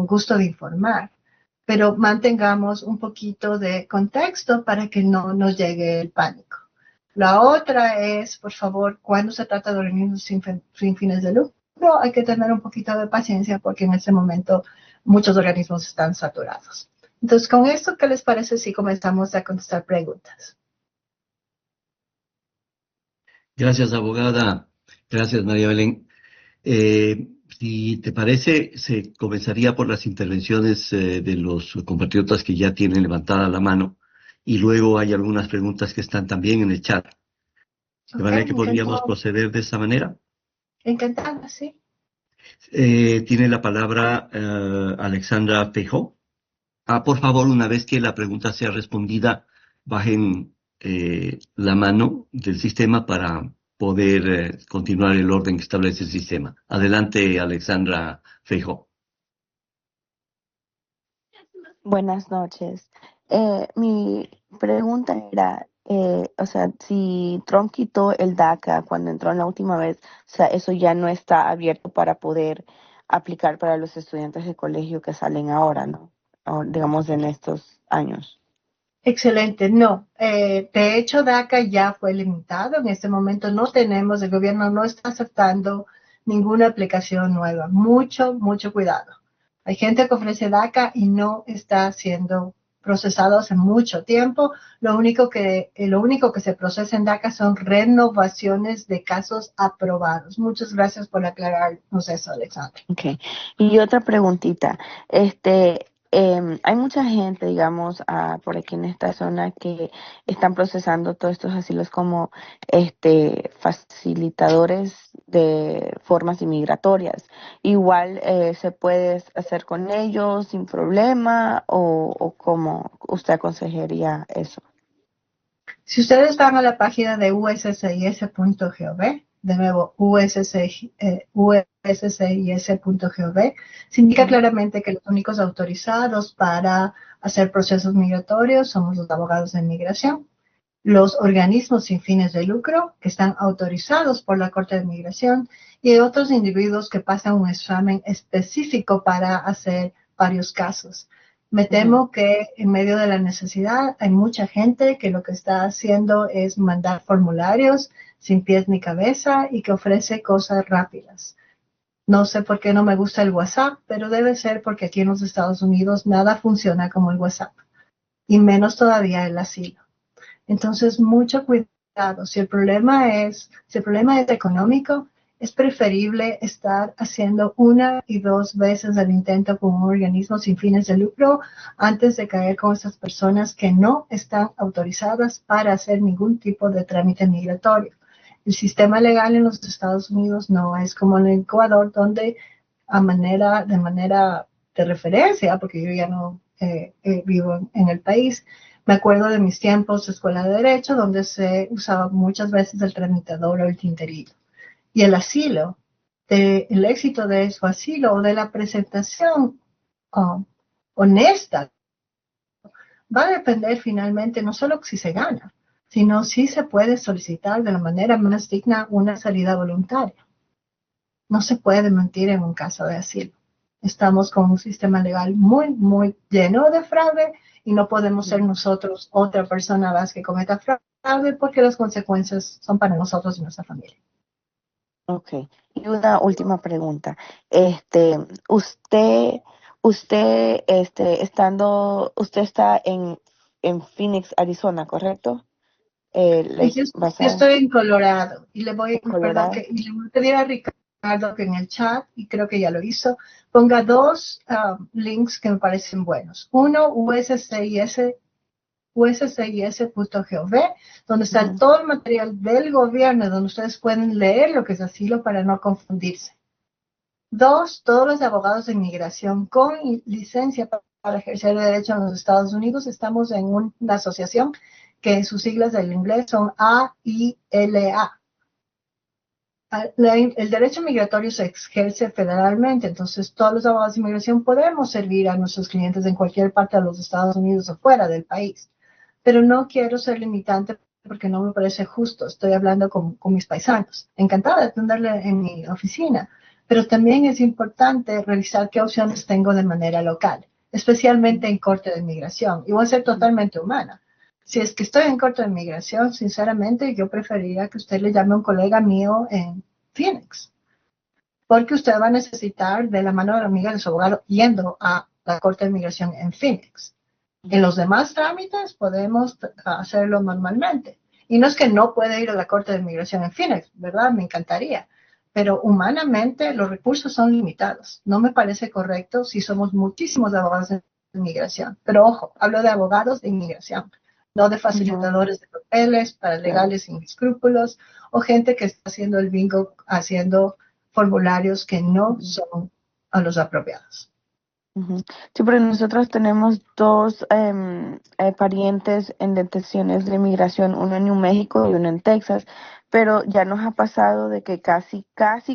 gusto de informar. Pero mantengamos un poquito de contexto para que no nos llegue el pánico. La otra es, por favor, cuando se trata de organismos sin fines de lucro, hay que tener un poquito de paciencia porque en este momento muchos organismos están saturados. Entonces, con esto, ¿qué les parece si comenzamos a contestar preguntas? Gracias, abogada. Gracias, María Belén. Si te parece, se comenzaría por las intervenciones de los compatriotas que ya tienen levantada la mano y luego hay algunas preguntas que están también en el chat. ¿De manera que podríamos proceder de esa manera? Encantada, sí. Tiene la palabra Alexandra Feijó. Por favor, una vez que la pregunta sea respondida, bajen la mano del sistema para poder continuar el orden que establece el sistema. Adelante, Alexandra Feijó. Buenas noches. Mi pregunta era, o sea, si Trump quitó el DACA cuando entró en la última vez, o sea, eso ya no está abierto para poder aplicar para los estudiantes de colegio que salen ahora, ¿no? O, digamos, en estos años. Excelente, no. De hecho, DACA ya fue limitado. En este momento no tenemos, el gobierno no está aceptando ninguna aplicación nueva. Mucho, mucho cuidado. Hay gente que ofrece DACA y no está siendo procesado hace mucho tiempo. Lo único que se procesa en DACA son renovaciones de casos aprobados. Muchas gracias por aclararnos eso, Alexandra. Okay. Y otra preguntita, hay mucha gente, digamos, por aquí en esta zona que están procesando todos estos asilos como facilitadores de formas inmigratorias. Igual se puede hacer con ellos sin problema o cómo usted aconsejaría eso. Si ustedes van a la página de uscis.gov, de nuevo, uscis.gov, se indica claramente que los únicos autorizados para hacer procesos migratorios somos los abogados de inmigración, los organismos sin fines de lucro que están autorizados por la Corte de Migración y otros individuos que pasan un examen específico para hacer varios casos. Me temo que en medio de la necesidad hay mucha gente que lo que está haciendo es mandar formularios sin pies ni cabeza y que ofrece cosas rápidas. No sé por qué no me gusta el WhatsApp, pero debe ser porque aquí en los Estados Unidos nada funciona como el WhatsApp y menos todavía el asilo. Entonces, mucho cuidado. Si el problema es económico, es preferible estar haciendo 1 y 2 veces el intento con un organismo sin fines de lucro antes de caer con esas personas que no están autorizadas para hacer ningún tipo de trámite migratorio. El sistema legal en los Estados Unidos no es como en Ecuador, donde de manera de referencia, porque yo ya no vivo en el país, me acuerdo de mis tiempos de escuela de derecho, donde se usaba muchas veces el tramitador o el tinterillo. Y el asilo, el éxito de su asilo o de la presentación honesta, va a depender finalmente no solo si se gana, sino si se puede solicitar de la manera más digna una salida voluntaria. No se puede mentir en un caso de asilo. Estamos con un sistema legal muy, muy lleno de fraude y no podemos ser nosotros otra persona más que cometa fraude porque las consecuencias son para nosotros y nuestra familia. Okay. Y una última pregunta. Usted está en Phoenix, Arizona, ¿correcto? Yo estoy en Colorado y le voy Colorado. le voy a pedir a Ricardo que en el chat, y creo que ya lo hizo, ponga 2 links que me parecen buenos. Uno, uscis.gov, donde está todo el material del gobierno, donde ustedes pueden leer lo que es asilo para no confundirse. Dos, todos los abogados de inmigración con licencia para ejercer derecho en los Estados Unidos estamos en una asociación que sus siglas del inglés son AILA. El derecho migratorio se ejerce federalmente, entonces todos los abogados de inmigración podemos servir a nuestros clientes en cualquier parte de los Estados Unidos o fuera del país. Pero no quiero ser limitante porque no me parece justo. Estoy hablando con mis paisanos. Encantada de atenderle en mi oficina, pero también es importante revisar qué opciones tengo de manera local, especialmente en corte de inmigración. Y voy a ser totalmente humana. Si es que estoy en corte de inmigración, sinceramente, yo preferiría que usted le llame a un colega mío en Phoenix, porque usted va a necesitar de la mano de la amiga de su abogado yendo a la corte de inmigración en Phoenix. En los demás trámites podemos hacerlo normalmente. Y no es que no pueda ir a la Corte de Inmigración en Phoenix, ¿verdad? Me encantaría. Pero humanamente los recursos son limitados. No me parece correcto si somos muchísimos abogados de inmigración. Pero ojo, hablo de abogados de inmigración, no de facilitadores de papeles, paralegales sin escrúpulos o gente que está haciendo el bingo, haciendo formularios que no son a los apropiados. Sí, porque nosotros tenemos dos parientes en detenciones de inmigración, uno en New México y uno en Texas, pero ya nos ha pasado de que casi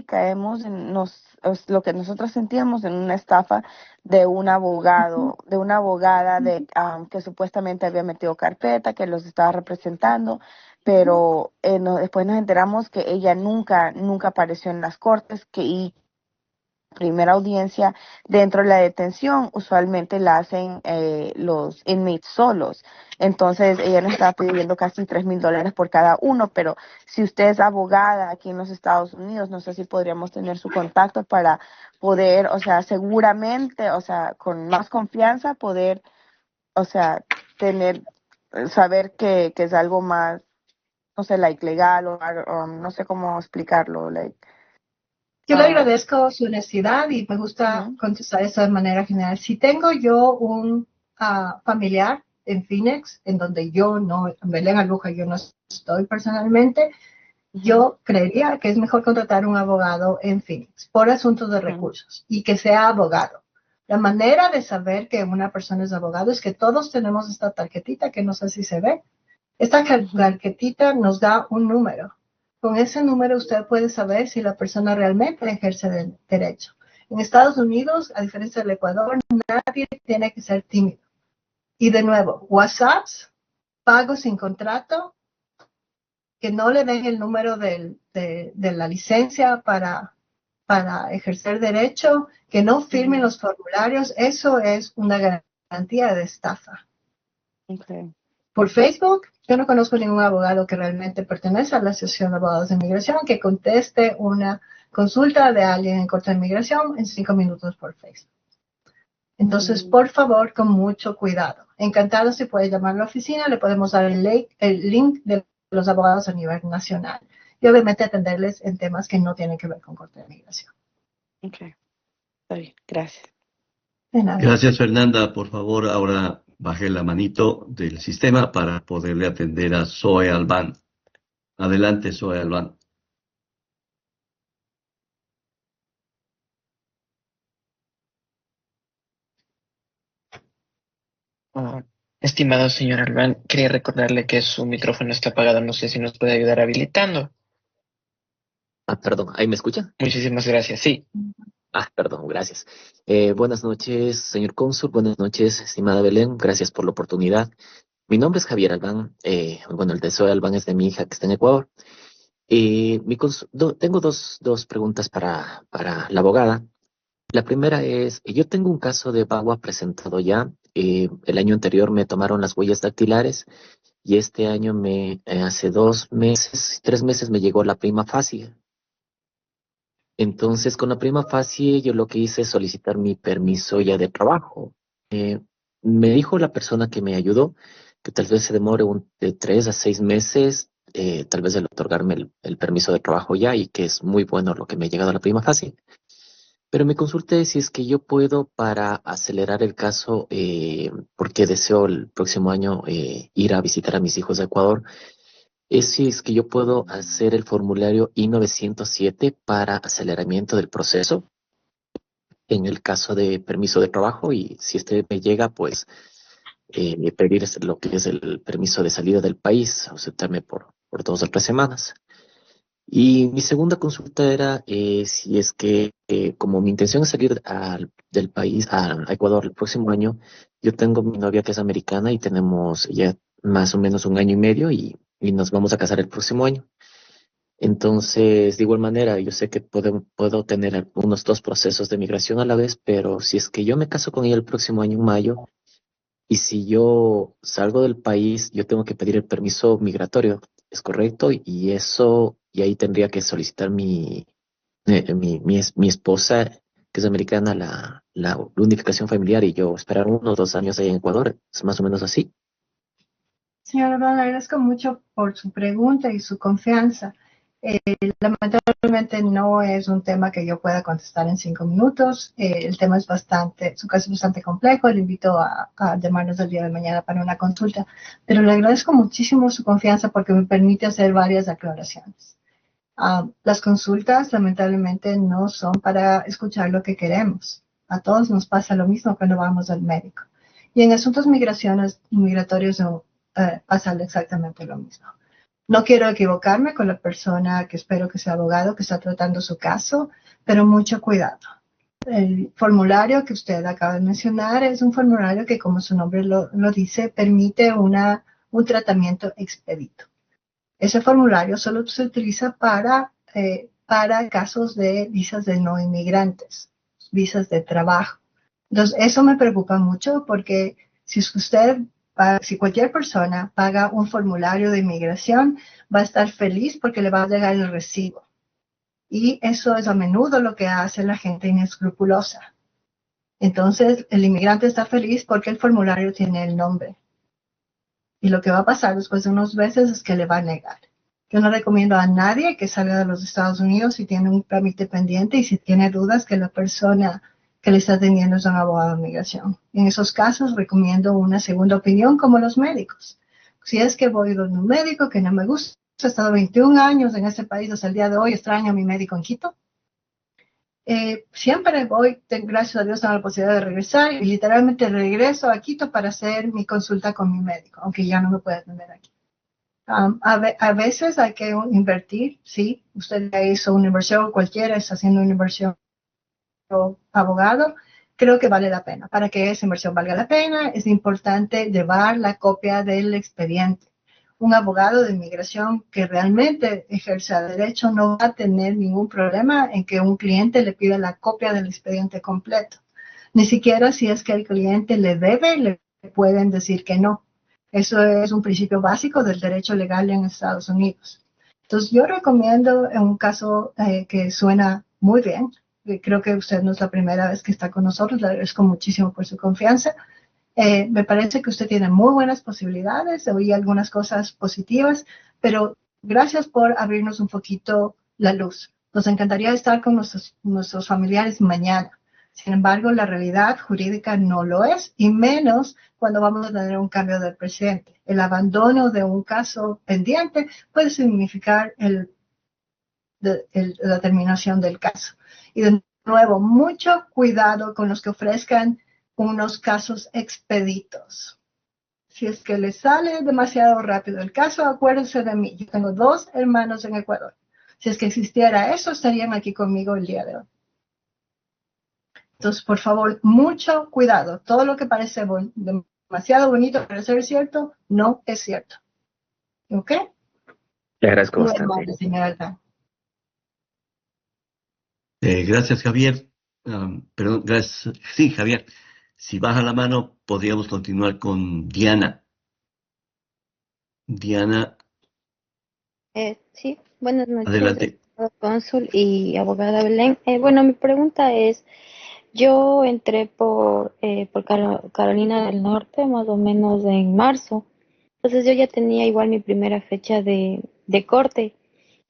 caemos en lo que nosotros sentíamos en una estafa de un abogado, de una abogada que supuestamente había metido carpeta, que los estaba representando, pero después nos enteramos que ella nunca apareció en las cortes, y primera audiencia dentro de la detención usualmente la hacen los inmates solos. Entonces ella nos estaba pidiendo casi $3,000 por cada uno, pero si usted es abogada aquí en los Estados Unidos, no sé si podríamos tener su contacto para poder, o sea, seguramente, o sea, con más confianza poder, o sea, saber que es algo más, no sé, like legal o no sé cómo explicarlo, like. Yo le agradezco su honestidad y me gusta contestar eso de manera general. Si tengo yo un familiar en Phoenix, en donde yo no, en Belén Aluja, yo no estoy personalmente, yo creería que es mejor contratar un abogado en Phoenix por asuntos de recursos y que sea abogado. La manera de saber que una persona es abogado es que todos tenemos esta tarjetita, que no sé si se ve. Esta tarjetita nos da un número. Con ese número usted puede saber si la persona realmente ejerce el derecho. En Estados Unidos, a diferencia del Ecuador, nadie tiene que ser tímido. Y de nuevo, WhatsApps, pagos sin contrato, que no le den el número de la licencia para ejercer derecho, que no firmen los formularios, eso es una garantía de estafa. Okay. Por Facebook, yo no conozco ningún abogado que realmente pertenece a la Asociación de Abogados de Inmigración que conteste una consulta de alguien en corte de inmigración en 5 minutos por Facebook. Entonces, por favor, con mucho cuidado. Encantado si puede llamar a la oficina, le podemos dar el link de los abogados a nivel nacional. Y obviamente atenderles en temas que no tienen que ver con corte de inmigración. Ok, está bien, gracias. De nada. Gracias, Fernanda. Por favor, ahora baje la manito del sistema para poderle atender a Zoe Albán. Adelante, Zoe Albán. Estimado señor Albán, quería recordarle que su micrófono está apagado. No sé si nos puede ayudar habilitando. Perdón, ¿ahí me escucha? Muchísimas gracias. Sí. Perdón, gracias. Buenas noches, señor cónsul. Buenas noches, estimada Belén. Gracias por la oportunidad. Mi nombre es Javier Albán. El deseo de Albán es de mi hija que está en Ecuador. Tengo dos preguntas para la abogada. La primera es, yo tengo un caso de VAWA presentado ya. El año anterior me tomaron las huellas dactilares y este año hace 3 meses me llegó la prima facie. Entonces, con la prima facie, yo lo que hice es solicitar mi permiso ya de trabajo. Me dijo la persona que me ayudó que tal vez se demore de 3 a 6 meses, tal vez el otorgarme el permiso de trabajo ya, y que es muy bueno lo que me ha llegado a la prima facie. Pero me consulté si es que yo puedo, para acelerar el caso, porque deseo el próximo año ir a visitar a mis hijos de Ecuador, si es que yo puedo hacer el formulario I-907 para aceleramiento del proceso. en el caso de permiso de trabajo, y si este me llega, pues pedir lo que es el permiso de salida del país, ausentarme por 2 o 3 semanas. Y mi segunda consulta era si es que, como mi intención es salir del país, a Ecuador el próximo año, yo tengo mi novia que es americana y tenemos ya más o menos un año y medio y nos vamos a casar el próximo año. Entonces, de igual manera, yo sé que puedo tener unos 2 procesos de migración a la vez, pero si es que yo me caso con ella el próximo año en mayo, y si yo salgo del país, yo tengo que pedir el permiso migratorio, ¿es correcto? Y eso, y ahí tendría que solicitar mi esposa, que es americana, la unificación familiar, y yo esperar 1 o 2 años ahí en Ecuador. Es más o menos así. Señora, le agradezco mucho por su pregunta y su confianza. Lamentablemente no es un tema que yo pueda contestar en 5 minutos. El tema es su caso es bastante complejo. Le invito a llamarnos el día de mañana para una consulta. Pero le agradezco muchísimo su confianza porque me permite hacer varias aclaraciones. Las consultas lamentablemente no son para escuchar lo que queremos. A todos nos pasa lo mismo cuando vamos al médico. Y en asuntos migratorios pasa exactamente lo mismo. No quiero equivocarme con la persona que espero que sea abogado que está tratando su caso, pero mucho cuidado. El formulario que usted acaba de mencionar es un formulario que, como su nombre lo dice, permite un tratamiento expedito. Ese formulario solo se utiliza para casos de visas de no inmigrantes, visas de trabajo. Entonces, eso me preocupa mucho porque si cualquier persona paga un formulario de inmigración, va a estar feliz porque le va a llegar el recibo. Y eso es a menudo lo que hace la gente inescrupulosa. Entonces, el inmigrante está feliz porque el formulario tiene el nombre. Y lo que va a pasar después de unos meses es que le va a negar. Yo no recomiendo a nadie que salga de los Estados Unidos si tiene un trámite pendiente y si tiene dudas que la persona que le está atendiendo es un abogado de migración. En esos casos recomiendo una segunda opinión como los médicos. Si es que voy donde un médico que no me gusta, he estado 21 años en este país hasta el día de hoy, extraño a mi médico en Quito. Siempre voy, gracias a Dios, tengo la posibilidad de regresar y literalmente regreso a Quito para hacer mi consulta con mi médico, aunque ya no me puede atender aquí. A veces hay que invertir, sí, usted ya hizo una inversión, cualquiera está haciendo una inversión abogado, creo que vale la pena. Para que esa inversión valga la pena, es importante llevar la copia del expediente. Un abogado de inmigración que realmente ejerza derecho no va a tener ningún problema en que un cliente le pida la copia del expediente completo. Ni siquiera si es que el cliente le debe, le pueden decir que no. Eso es un principio básico del derecho legal en Estados Unidos. Entonces, yo recomiendo en un caso que suena muy bien, creo que usted no es la primera vez que está con nosotros, le agradezco muchísimo por su confianza. Me parece que usted tiene muy buenas posibilidades, oí algunas cosas positivas, pero gracias por abrirnos un poquito la luz. Nos encantaría estar con nuestros familiares mañana. Sin embargo, la realidad jurídica no lo es, y menos cuando vamos a tener un cambio del presidente. El abandono de un caso pendiente puede significar la terminación del caso. Y de nuevo, mucho cuidado con los que ofrezcan unos casos expeditos. Si es que les sale demasiado rápido el caso, acuérdense de mí. Yo tengo 2 hermanos en Ecuador. Si es que existiera eso, estarían aquí conmigo el día de hoy. Entonces, por favor, mucho cuidado. Todo lo que parece demasiado bonito para ser cierto, no es cierto. ¿Ok? Le agradezco Muy bastante. amable, señora Altán. Gracias, Javier. Perdón, gracias. Sí, Javier. Si baja la mano, podríamos continuar con Diana. Diana, Sí, buenas noches, adelante. cónsul y abogada Belén. Bueno, mi pregunta es, yo entré por Carolina del Norte más o menos en marzo, entonces yo ya tenía igual mi primera fecha de corte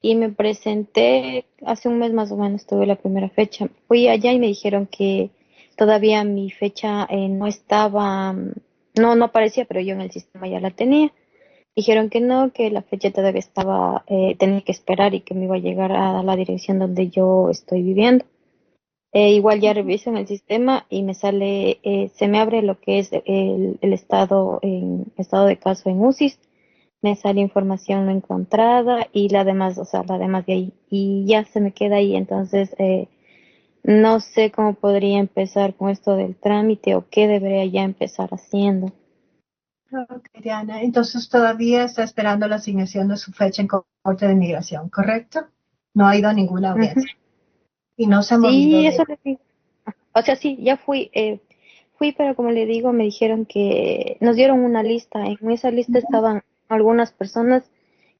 y me presenté hace un mes más o menos, tuve la primera fecha. Fui allá y me dijeron que todavía mi fecha no estaba, no aparecía, pero yo en el sistema ya la tenía. Dijeron que no, que la fecha todavía tenía que esperar y que me iba a llegar a la dirección donde yo estoy viviendo. igual ya reviso en el sistema y me sale, se me abre lo que es el estado en estado de caso en UCIS, me sale información no encontrada y la demás, o sea, la demás de ahí, y ya se me queda ahí. Entonces, no sé cómo podría empezar con esto del trámite o qué debería ya empezar haciendo. Ok, Diana, entonces todavía está esperando la asignación de su fecha en Corte de Inmigración, ¿correcto? No ha ido a ninguna Ujú. audiencia y no se ha movido Sí, de... eso le digo. O sea, sí, ya fui, pero como le digo, me dijeron que nos dieron una lista. En esa lista estaban algunas personas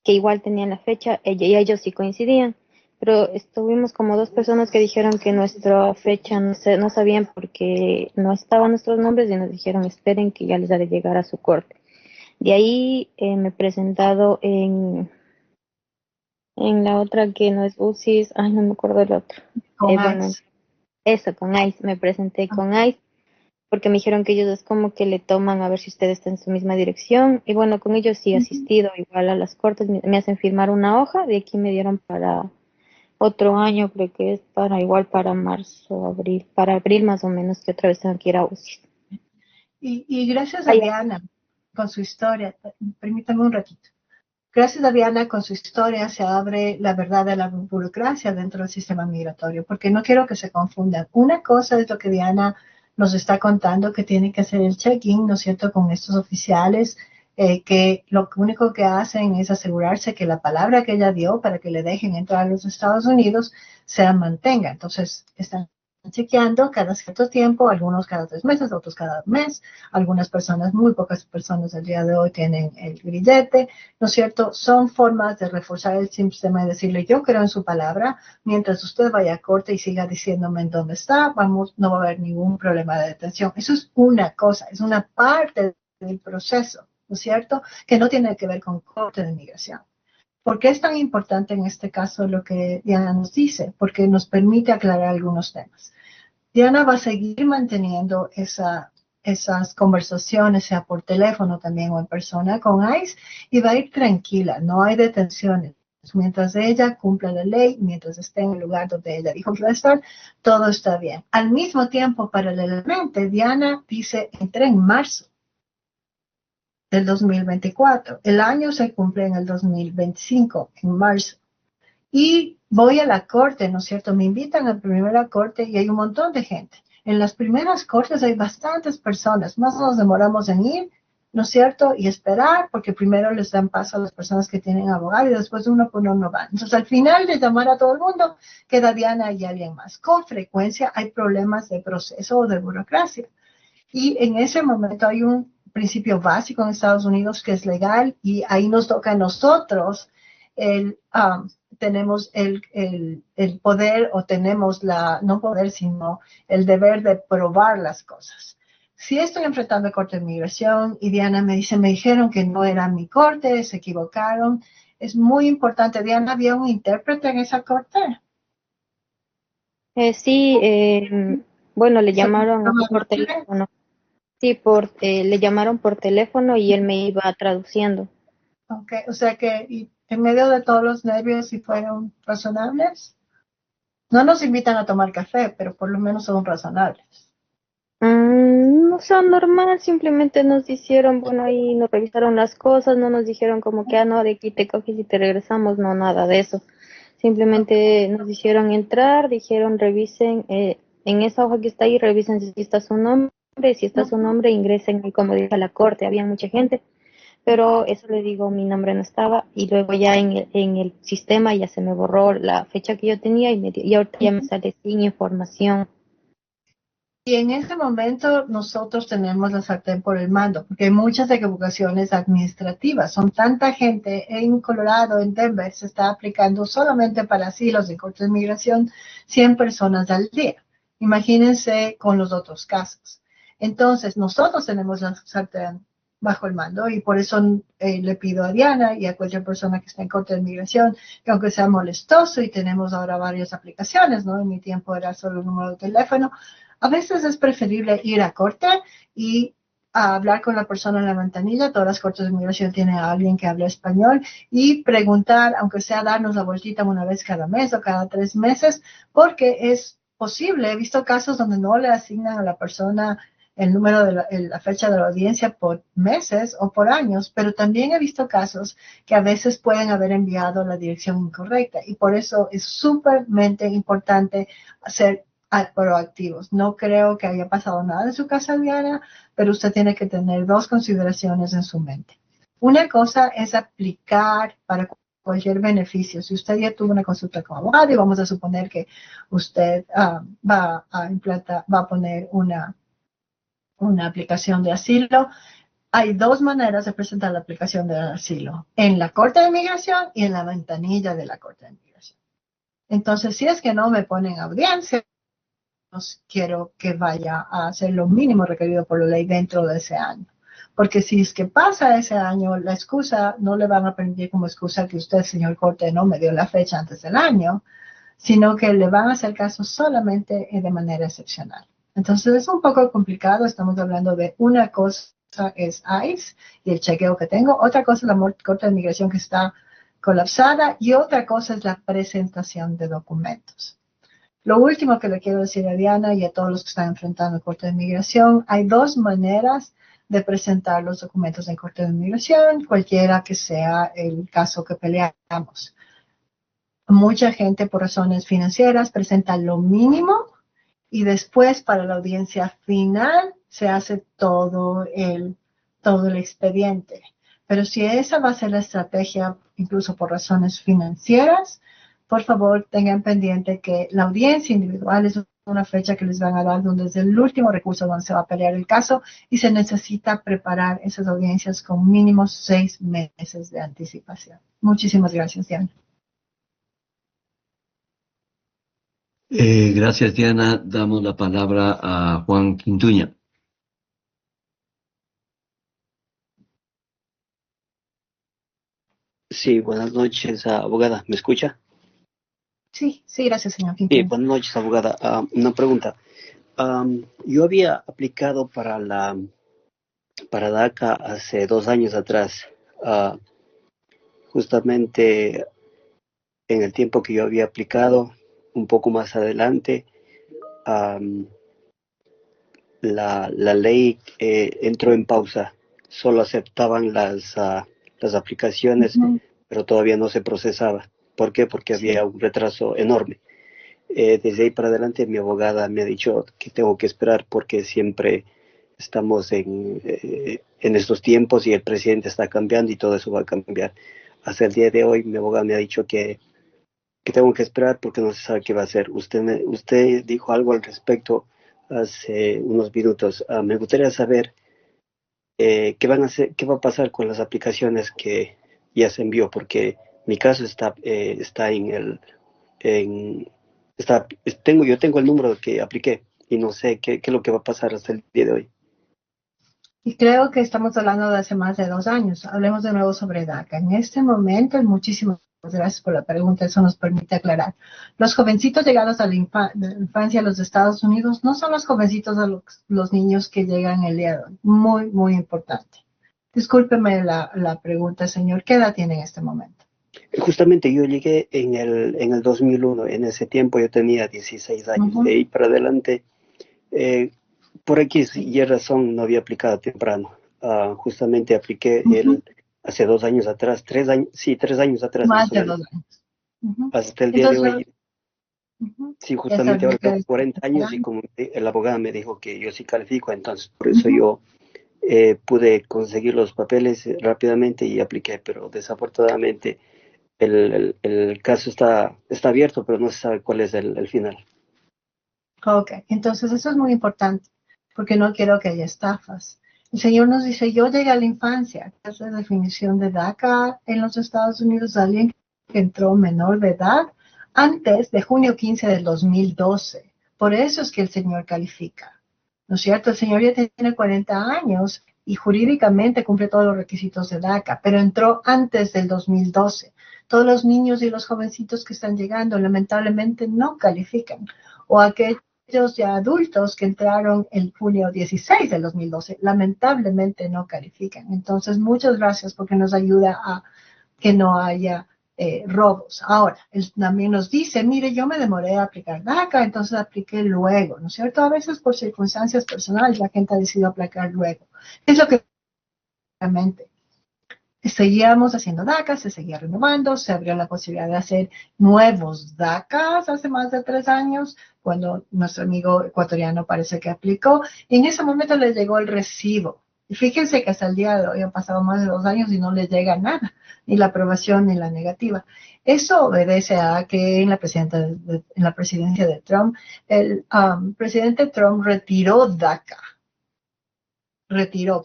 que igual tenían la fecha, ella y ellos sí coincidían, pero estuvimos como dos personas que dijeron que nuestra fecha no sabían porque no estaban nuestros nombres y nos dijeron esperen que ya les ha de llegar a su corte. De ahí me he presentado en la otra que no es UCIS, ay, no me acuerdo el otro. con Bueno, ICE. eso, con ICE, me presenté con ICE porque me dijeron que ellos es como que le toman a ver si ustedes están en su misma dirección. Y bueno, con ellos sí he asistido igual a las cortes, me hacen firmar una hoja, de aquí me dieron para otro año, creo que es para igual para marzo, abril, para abril más o menos que otra vez tengo que ir a UCI. Y gracias a Ay, Diana con su historia, permítame un ratito. Gracias a Diana con su historia se abre la verdad de la burocracia dentro del sistema migratorio, porque no quiero que se confundan. Una cosa es lo que Diana nos está contando, que tiene que hacer el check-in, ¿no es cierto?, con estos oficiales, que lo único que hacen es asegurarse que la palabra que ella dio para que le dejen entrar a los Estados Unidos se mantenga. Entonces, están chequeando cada cierto tiempo, algunos cada 3 meses, otros cada mes, algunas personas, muy pocas personas al día de hoy tienen el grillete, ¿no es cierto? Son formas de reforzar el sistema y decirle, yo creo en su palabra, mientras usted vaya a corte y siga diciéndome en dónde está, no va a haber ningún problema de detención. Eso es una cosa, es una parte del proceso, ¿no es cierto? Que no tiene que ver con corte de inmigración. ¿Por qué es tan importante en este caso lo que Diana nos dice? Porque nos permite aclarar algunos temas. Diana va a seguir manteniendo esas conversaciones, sea por teléfono también o en persona con ICE, y va a ir tranquila, no hay detenciones. Mientras ella cumpla la ley, mientras esté en el lugar donde ella dijo que iba a estar, todo está bien. Al mismo tiempo, paralelamente, Diana dice, entré en marzo del 2024. El año se cumple en el 2025, en marzo. Y voy a la corte, ¿no es cierto? Me invitan a la primera corte y hay un montón de gente. En las primeras cortes hay bastantes personas, más nos demoramos en ir, ¿no es cierto? Y esperar, porque primero les dan paso a las personas que tienen abogado y después uno por uno va. Entonces, al final de llamar a todo el mundo, queda Diana y alguien más. Con frecuencia hay problemas de proceso o de burocracia. Y en ese momento hay un principio básico en Estados Unidos que es legal y ahí nos toca a nosotros tenemos el poder o tenemos no poder, sino el deber de probar las cosas. Si estoy enfrentando a corte de inmigración y Diana me dice, me dijeron que no era mi corte, se equivocaron, es muy importante. Diana, ¿había un intérprete en esa corte? sí, bueno, le ¿Se llamaron toma por noche? teléfono. Sí, le llamaron por teléfono y él me iba traduciendo. Okay, o sea que en medio de todos los nervios, si fueron razonables, no nos invitan a tomar café, pero por lo menos son razonables. No son normal, simplemente nos hicieron, bueno, ahí nos revisaron las cosas, no nos dijeron como que, no, de aquí te coges y te regresamos, no, nada de eso. Simplemente nos hicieron entrar, dijeron revisen, en esa hoja que está ahí, revisen si está su nombre, si está su nombre, ingresen ahí como dice la corte, había mucha gente, pero eso le digo, mi nombre no estaba, y luego ya en el sistema ya se me borró la fecha que yo tenía y ahorita ya me sale sin información. Y en ese momento nosotros tenemos la sartén por el mando, porque hay muchas equivocaciones administrativas. Son tanta gente en Colorado, en Denver, se está aplicando solamente para asilos de corte de inmigración 100 personas al día. Imagínense con los otros casos. Entonces, nosotros tenemos la sartén bajo el mando y por eso le pido a Diana y a cualquier persona que esté en corte de inmigración que aunque sea molestoso y tenemos ahora varias aplicaciones, ¿no? En mi tiempo era solo un número de teléfono. A veces es preferible ir a corte y a hablar con la persona en la ventanilla. Todas las cortes de inmigración tienen a alguien que habla español y preguntar, aunque sea darnos la vueltita una vez cada mes o cada 3 meses, porque es posible. He visto casos donde no le asignan a la persona el número de la fecha de la audiencia por meses o por años, pero también he visto casos que a veces pueden haber enviado la dirección incorrecta y por eso es súpermente importante ser proactivos. No creo que haya pasado nada en su casa, Diana, pero usted tiene que tener dos consideraciones en su mente. Una cosa es aplicar para cualquier beneficio. Si usted ya tuvo una consulta con abogado y vamos a suponer que usted va a poner una aplicación de asilo, hay dos maneras de presentar la aplicación de asilo, en la Corte de Inmigración y en la ventanilla de la Corte de Inmigración. Entonces, si es que no me ponen audiencia, quiero que vaya a hacer lo mínimo requerido por la ley dentro de ese año. Porque si es que pasa ese año, la excusa no le van a permitir como excusa que usted, señor Corte, no me dio la fecha antes del año, sino que le van a hacer caso solamente de manera excepcional. Entonces es un poco complicado, estamos hablando de una cosa es ICE y el chequeo que tengo, otra cosa es la Corte de Inmigración que está colapsada y otra cosa es la presentación de documentos. Lo último que le quiero decir a Diana y a todos los que están enfrentando el Corte de Inmigración, hay dos maneras de presentar los documentos en Corte de Inmigración, cualquiera que sea el caso que peleamos. Mucha gente por razones financieras presenta lo mínimo y después para la audiencia final se hace todo el expediente. Pero si esa va a ser la estrategia, incluso por razones financieras, por favor tengan pendiente que la audiencia individual es una fecha que les van a dar donde es el último recurso donde se va a pelear el caso y se necesita preparar esas audiencias con mínimo 6 meses de anticipación. Muchísimas gracias, Diana. Gracias, Diana. Damos la palabra a Juan Quintuña. Sí, buenas noches, abogada. ¿Me escucha? Sí, gracias, señor Sí, Quintuña. buenas noches, abogada. Una pregunta. Yo había aplicado para DACA hace 2 años atrás. Justamente en el tiempo que yo había aplicado, un poco más adelante, la ley entró en pausa. Solo aceptaban las aplicaciones, pero todavía no se procesaba. ¿Por qué? Porque había un retraso enorme. Desde ahí para adelante mi abogada me ha dicho que tengo que esperar porque siempre estamos en estos tiempos y el presidente está cambiando y todo eso va a cambiar. Hasta el día de hoy mi abogada me ha dicho que tengo que esperar porque no se sabe qué va a hacer. Usted dijo algo al respecto hace unos minutos. Me gustaría saber qué van a hacer, qué va a pasar con las aplicaciones que ya se envió, porque mi caso está yo tengo el número que apliqué y no sé qué es lo que va a pasar hasta el día de hoy. Y creo que estamos hablando de hace más de 2 años. Hablemos de nuevo sobre DACA. En este momento, muchísimas gracias por la pregunta, eso nos permite aclarar. Los jovencitos llegados a la infancia a los Estados Unidos no son los jovencitos de los niños que llegan el día de hoy. Muy, muy importante. Discúlpeme la pregunta, señor. ¿Qué edad tiene en este momento? Justamente yo llegué en el 2001. En ese tiempo yo tenía 16 años. De ahí para adelante, por aquí y razón no había aplicado temprano. Justamente apliqué hace 2 años atrás, 3 años, sí, 3 años atrás. Más de 2 años. Hasta el día de hoy. Sí, justamente ahora tengo 40 años y como el abogado me dijo que yo sí califico, entonces por eso yo pude conseguir los papeles rápidamente y apliqué, pero desafortunadamente el caso está abierto, pero no se sabe cuál es el final. Ok, entonces eso es muy importante, porque no quiero que haya estafas. El Señor nos dice, yo llegué a la infancia, que es la definición de DACA en los Estados Unidos, alguien que entró menor de edad antes de junio 15 del 2012. Por eso es que el Señor califica, ¿no es cierto? El Señor ya tiene 40 años y jurídicamente cumple todos los requisitos de DACA, pero entró antes del 2012. Todos los niños y los jovencitos que están llegando lamentablemente no califican, o aquellos ya adultos que entraron el julio 16 del 2012, lamentablemente no califican. Entonces, muchas gracias porque nos ayuda a que no haya robos. Ahora, él también nos dice, mire, yo me demoré a aplicar DACA, entonces apliqué luego, ¿no es cierto? A veces por circunstancias personales la gente ha decidido aplicar luego. Es lo que realmente seguíamos haciendo DACA, se seguía renovando, se abrió la posibilidad de hacer nuevos DACAs hace más de 3 años, cuando nuestro amigo ecuatoriano parece que aplicó, y en ese momento le llegó el recibo. Y fíjense que hasta el día de hoy han pasado más de 2 años y no le llega nada, ni la aprobación ni la negativa. Eso obedece a que en la presidencia de Trump, el presidente Trump retiró DACA.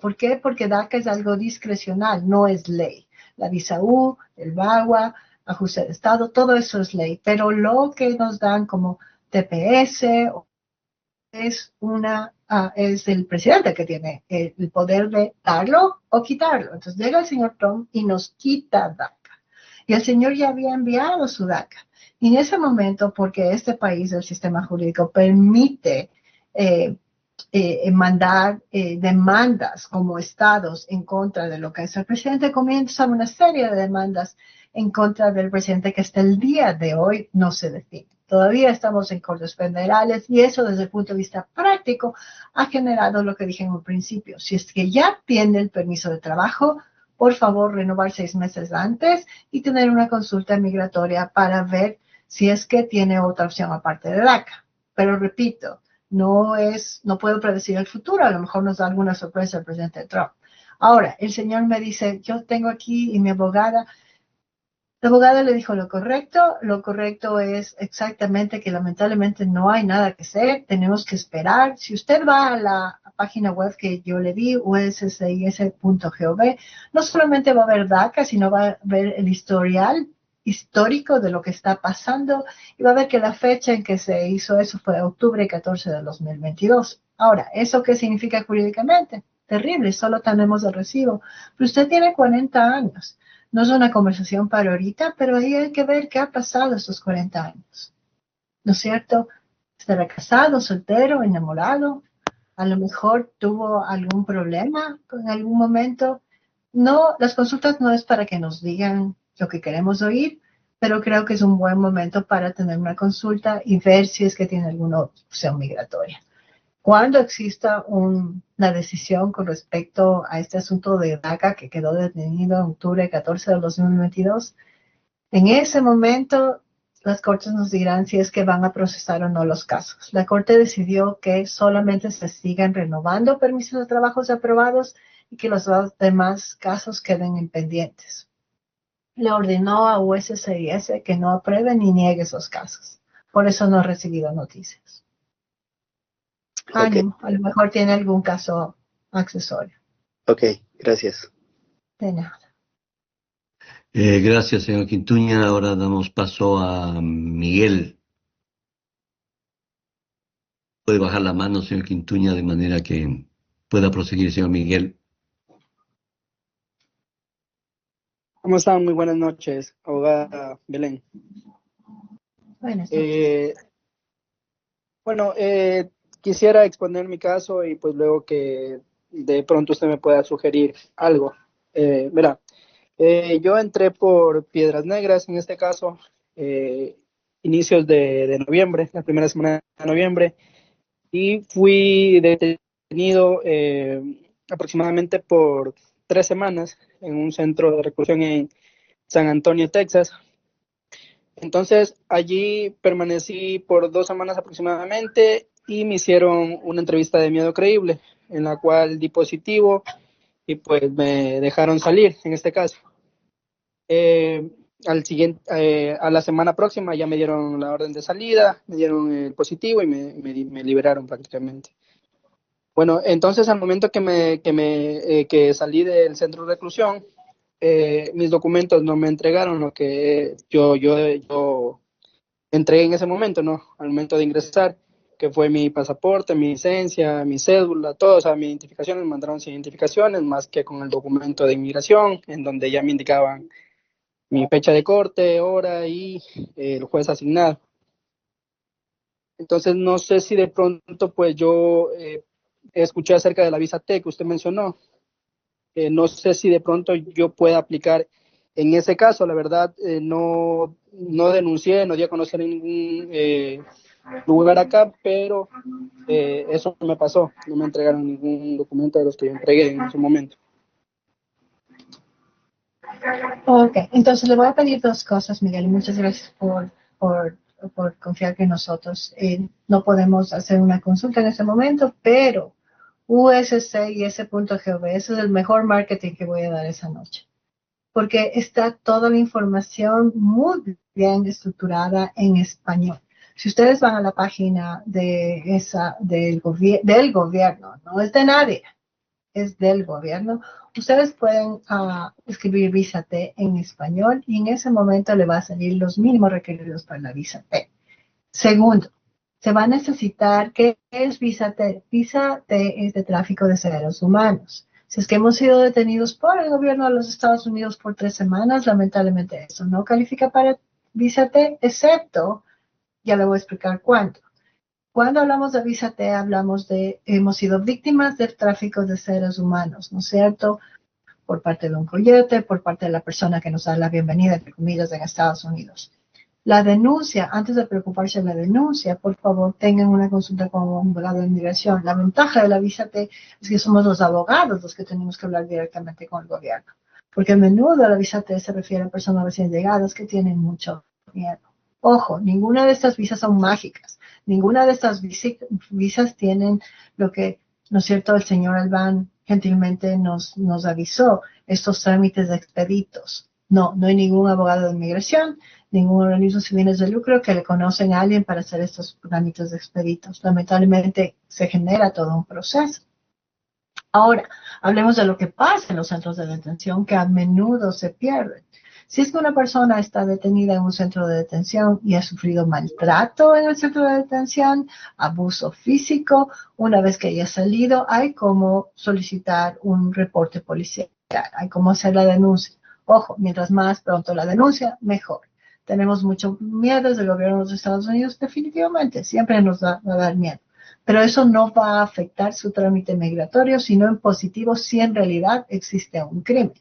¿Por qué? Porque DACA es algo discrecional, no es ley. La visa U, el VAWA, ajuste de estado, todo eso es ley. Pero lo que nos dan como TPS es el presidente que tiene el poder de darlo o quitarlo. Entonces llega el señor Trump y nos quita DACA. Y el señor ya había enviado su DACA. Y en ese momento, porque este país, el sistema jurídico, permite mandar demandas como estados en contra de lo que es el presidente, comienza una serie de demandas en contra del presidente que hasta el día de hoy no se define. Todavía estamos en cortes federales y eso desde el punto de vista práctico ha generado lo que dije en un principio. Si es que ya tiene el permiso de trabajo, por favor renovar 6 meses antes y tener una consulta migratoria para ver si es que tiene otra opción aparte de DACA. Pero repito, no puedo predecir el futuro, a lo mejor nos da alguna sorpresa el presidente Trump. Ahora, el señor me dice, yo tengo aquí y la abogada le dijo lo correcto es exactamente que lamentablemente no hay nada que hacer, tenemos que esperar. Si usted va a la página web que yo le di, uscis.gov, no solamente va a ver DACA, sino va a ver el historial histórico de lo que está pasando y va a ver que la fecha en que se hizo eso fue octubre 14 del 2022. Ahora, ¿eso qué significa jurídicamente? Terrible, solo tenemos el recibo. Pero usted tiene 40 años. No es una conversación para ahorita, pero ahí hay que ver qué ha pasado estos 40 años. ¿No es cierto? ¿Estará casado, soltero, enamorado? A lo mejor tuvo algún problema en algún momento. No, las consultas no es para que nos digan lo que queremos oír, pero creo que es un buen momento para tener una consulta y ver si es que tiene alguna opción migratoria. Cuando exista una decisión con respecto a este asunto de DACA que quedó detenido en octubre 14 del 2022, en ese momento las cortes nos dirán si es que van a procesar o no los casos. La corte decidió que solamente se sigan renovando permisos de trabajos aprobados y que los demás casos queden en pendientes. Le ordenó a USCIS que no apruebe ni niegue esos casos. Por eso no he recibido noticias. Ánimo, a lo mejor tiene algún caso accesorio. Ok, gracias. De nada. Gracias, señor Quintuña. Ahora damos paso a Miguel. Puede bajar la mano, señor Quintuña, de manera que pueda proseguir, señor Miguel. ¿Cómo están? Muy buenas noches, abogada Belén. Buenas noches. Bueno, quisiera exponer mi caso y pues luego que de pronto usted me pueda sugerir algo. Verá, yo entré por Piedras Negras, en este caso, inicios de noviembre, la primera semana de noviembre, y fui detenido aproximadamente por 3 semanas en un centro de reclusión en San Antonio, Texas. Entonces allí permanecí por 2 semanas aproximadamente y me hicieron una entrevista de miedo creíble en la cual di positivo y pues me dejaron salir en este caso. A la semana próxima ya me dieron la orden de salida, me dieron el positivo y me liberaron prácticamente. Bueno, entonces al momento que salí del centro de reclusión, mis documentos no me entregaron lo que yo entregué en ese momento, ¿no? Al momento de ingresar, que fue mi pasaporte, mi licencia, mi cédula, todo, o sea, mi identificación, me mandaron sin identificaciones, más que con el documento de inmigración, en donde ya me indicaban mi fecha de corte, hora y el juez asignado. Entonces, no sé si de pronto, pues yo escuché acerca de la visa T que usted mencionó. No sé si de pronto yo pueda aplicar en ese caso, la verdad, no denuncié, no di a conocer en ningún lugar acá, pero eso me pasó. No me entregaron ningún documento de los que yo entregué en su momento. Ok, entonces le voy a pedir dos cosas, Miguel, y muchas gracias por confiar que nosotros no podemos hacer una consulta en este momento, pero USC y S.gov, ese es el mejor marketing que voy a dar esa noche, porque está toda la información muy bien estructurada en español. Si ustedes van a la página del gobierno, no es de nadie, es del gobierno, ustedes pueden escribir visa T en español y en ese momento le va a salir los mínimos requeridos para la visa T. Segundo, se va a necesitar, ¿qué es visa T? Visa T es de tráfico de seres humanos. Si es que hemos sido detenidos por el gobierno de los Estados Unidos por 3 semanas, lamentablemente eso no califica para visa T, excepto, ya le voy a explicar cuánto. Cuando hablamos de visa T, hablamos de hemos sido víctimas del tráfico de seres humanos, ¿no es cierto? Por parte de un coyote, por parte de la persona que nos da la bienvenida, entre comillas, en Estados Unidos. La denuncia, antes de preocuparse de la denuncia, por favor, tengan una consulta con un abogado de inmigración. La ventaja de la visa T es que somos los abogados los que tenemos que hablar directamente con el gobierno. Porque a menudo la visa T se refiere a personas recién llegadas que tienen mucho miedo. Ojo, ninguna de estas visas son mágicas. Ninguna de estas visas tienen lo que, ¿no es cierto?, el señor Albán gentilmente nos avisó, estos trámites expeditos. No hay ningún abogado de inmigración, ningún organismo sin fines de lucro que le conocen a alguien para hacer estos trámites expeditos. Lamentablemente se genera todo un proceso. Ahora, hablemos de lo que pasa en los centros de detención, que a menudo se pierden. Si es que una persona está detenida en un centro de detención y ha sufrido maltrato en el centro de detención, abuso físico, una vez que haya salido, hay como solicitar un reporte policial, hay como hacer la denuncia. Ojo, mientras más pronto la denuncia, mejor. Tenemos mucho miedo desde el gobierno de los Estados Unidos, definitivamente, siempre nos va a dar miedo. Pero eso no va a afectar su trámite migratorio, sino en positivo si en realidad existe un crimen.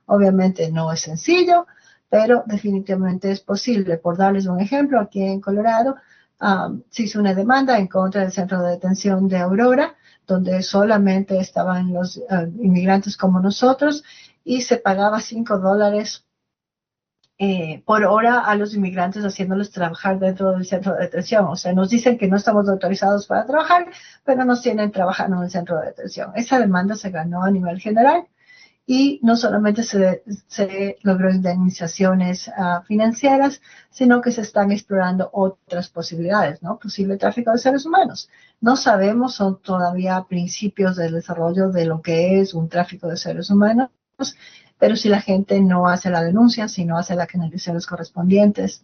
Obviamente no es sencillo, pero definitivamente es posible. Por darles un ejemplo, aquí en Colorado se hizo una demanda en contra del centro de detención de Aurora, donde solamente estaban los inmigrantes como nosotros y se pagaba $5 por hora a los inmigrantes haciéndoles trabajar dentro del centro de detención. O sea, nos dicen que no estamos autorizados para trabajar, pero nos tienen trabajando en el centro de detención. Esa demanda se ganó a nivel general y no solamente se logró indemnizaciones financieras, sino que se están explorando otras posibilidades, ¿no? Posible tráfico de seres humanos. No sabemos, son todavía principios del desarrollo de lo que es un tráfico de seres humanos, pero si la gente no hace la denuncia, si no hace las canalizaciones correspondientes,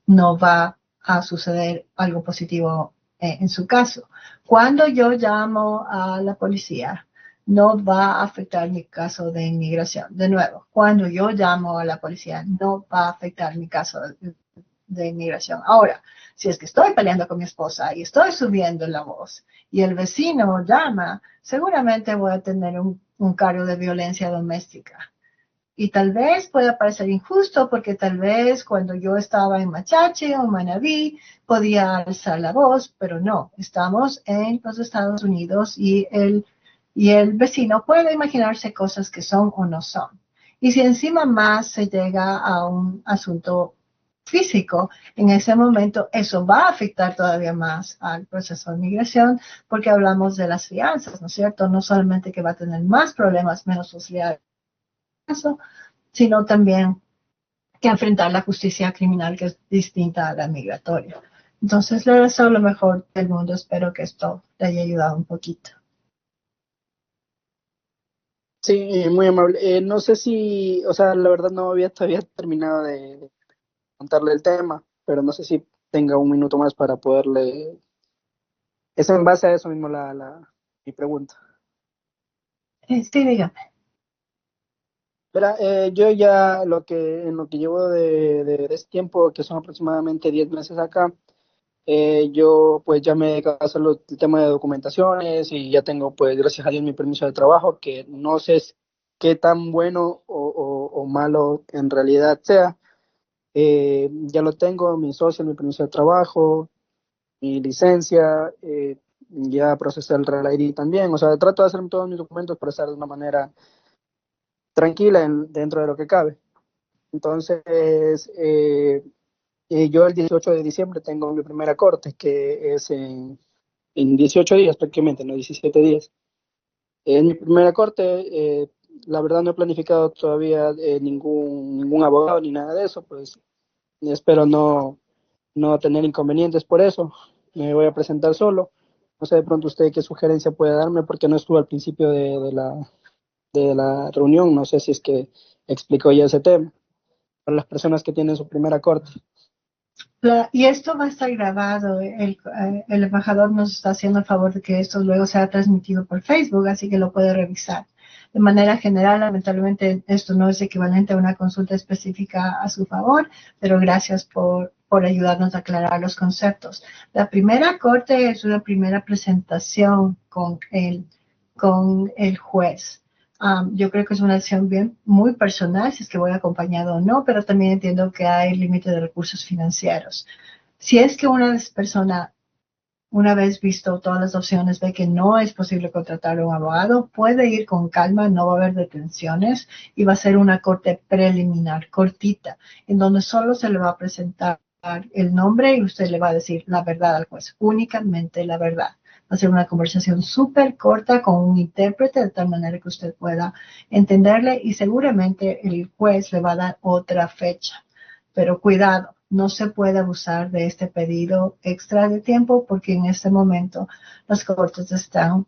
no va a suceder algo positivo en su caso. Cuando yo llamo a la policía, no va a afectar mi caso de inmigración. De nuevo, cuando yo llamo a la policía, no va a afectar mi caso de inmigración. Ahora, si es que estoy peleando con mi esposa y estoy subiendo la voz y el vecino llama, seguramente voy a tener un cargo de violencia doméstica. Y tal vez pueda parecer injusto porque tal vez cuando yo estaba en Machache o Manabí podía alzar la voz, pero no, estamos en los Estados Unidos y el vecino puede imaginarse cosas que son o no son. Y si encima más se llega a un asunto físico, en ese momento eso va a afectar todavía más al proceso de migración porque hablamos de las fianzas, ¿no es cierto? No solamente que va a tener más problemas, menos posibilidades, sino también que enfrentar la justicia criminal que es distinta a la migratoria. Entonces, le deseo lo mejor del mundo. Espero que esto te haya ayudado un poquito. Sí, muy amable. No sé si, o sea, la verdad no había todavía terminado de contarle el tema, pero no sé si tenga un minuto más para poderle... Es en base a eso mismo mi pregunta. Sí, dígame. Mira, yo ya en lo que llevo de este tiempo, que son aproximadamente 10 meses acá, yo pues ya me he dedicado a hacer el tema de documentaciones y ya tengo pues gracias a Dios mi permiso de trabajo, que no sé qué tan bueno o malo en realidad sea. Ya lo tengo, mi socio, mi permiso de trabajo, mi licencia, ya procesé el Real ID también. O sea, trato de hacer todos mis documentos para estar de una manera tranquila dentro de lo que cabe. Entonces, yo el 18 de diciembre tengo mi primera corte, que es en 18 días prácticamente, no 17 días. En mi primera corte, la verdad no he planificado todavía ningún abogado ni nada de eso, pues espero no tener inconvenientes por eso. Me voy a presentar solo. No sé de pronto usted qué sugerencia puede darme, porque no estuve al principio de la reunión. No sé si es que explicó ya ese tema para las personas que tienen su primera corte. Y esto va a estar grabado. El embajador nos está haciendo el favor de que esto luego sea transmitido por Facebook, así que lo puede revisar. De manera general, lamentablemente, esto no es equivalente a una consulta específica a su favor, pero gracias por ayudarnos a aclarar los conceptos. La primera corte es una primera presentación con el juez. Yo creo que es una decisión muy personal, si es que voy acompañado o no, pero también entiendo que hay límite de recursos financieros. Si es que una persona, una vez visto todas las opciones, ve que no es posible contratar a un abogado, puede ir con calma, no va a haber detenciones y va a ser una corte preliminar, cortita, en donde solo se le va a presentar el nombre y usted le va a decir la verdad al juez, únicamente la verdad. Va a ser una conversación súper corta con un intérprete de tal manera que usted pueda entenderle y seguramente el juez le va a dar otra fecha. Pero cuidado, no se puede abusar de este pedido extra de tiempo porque en este momento las cortes están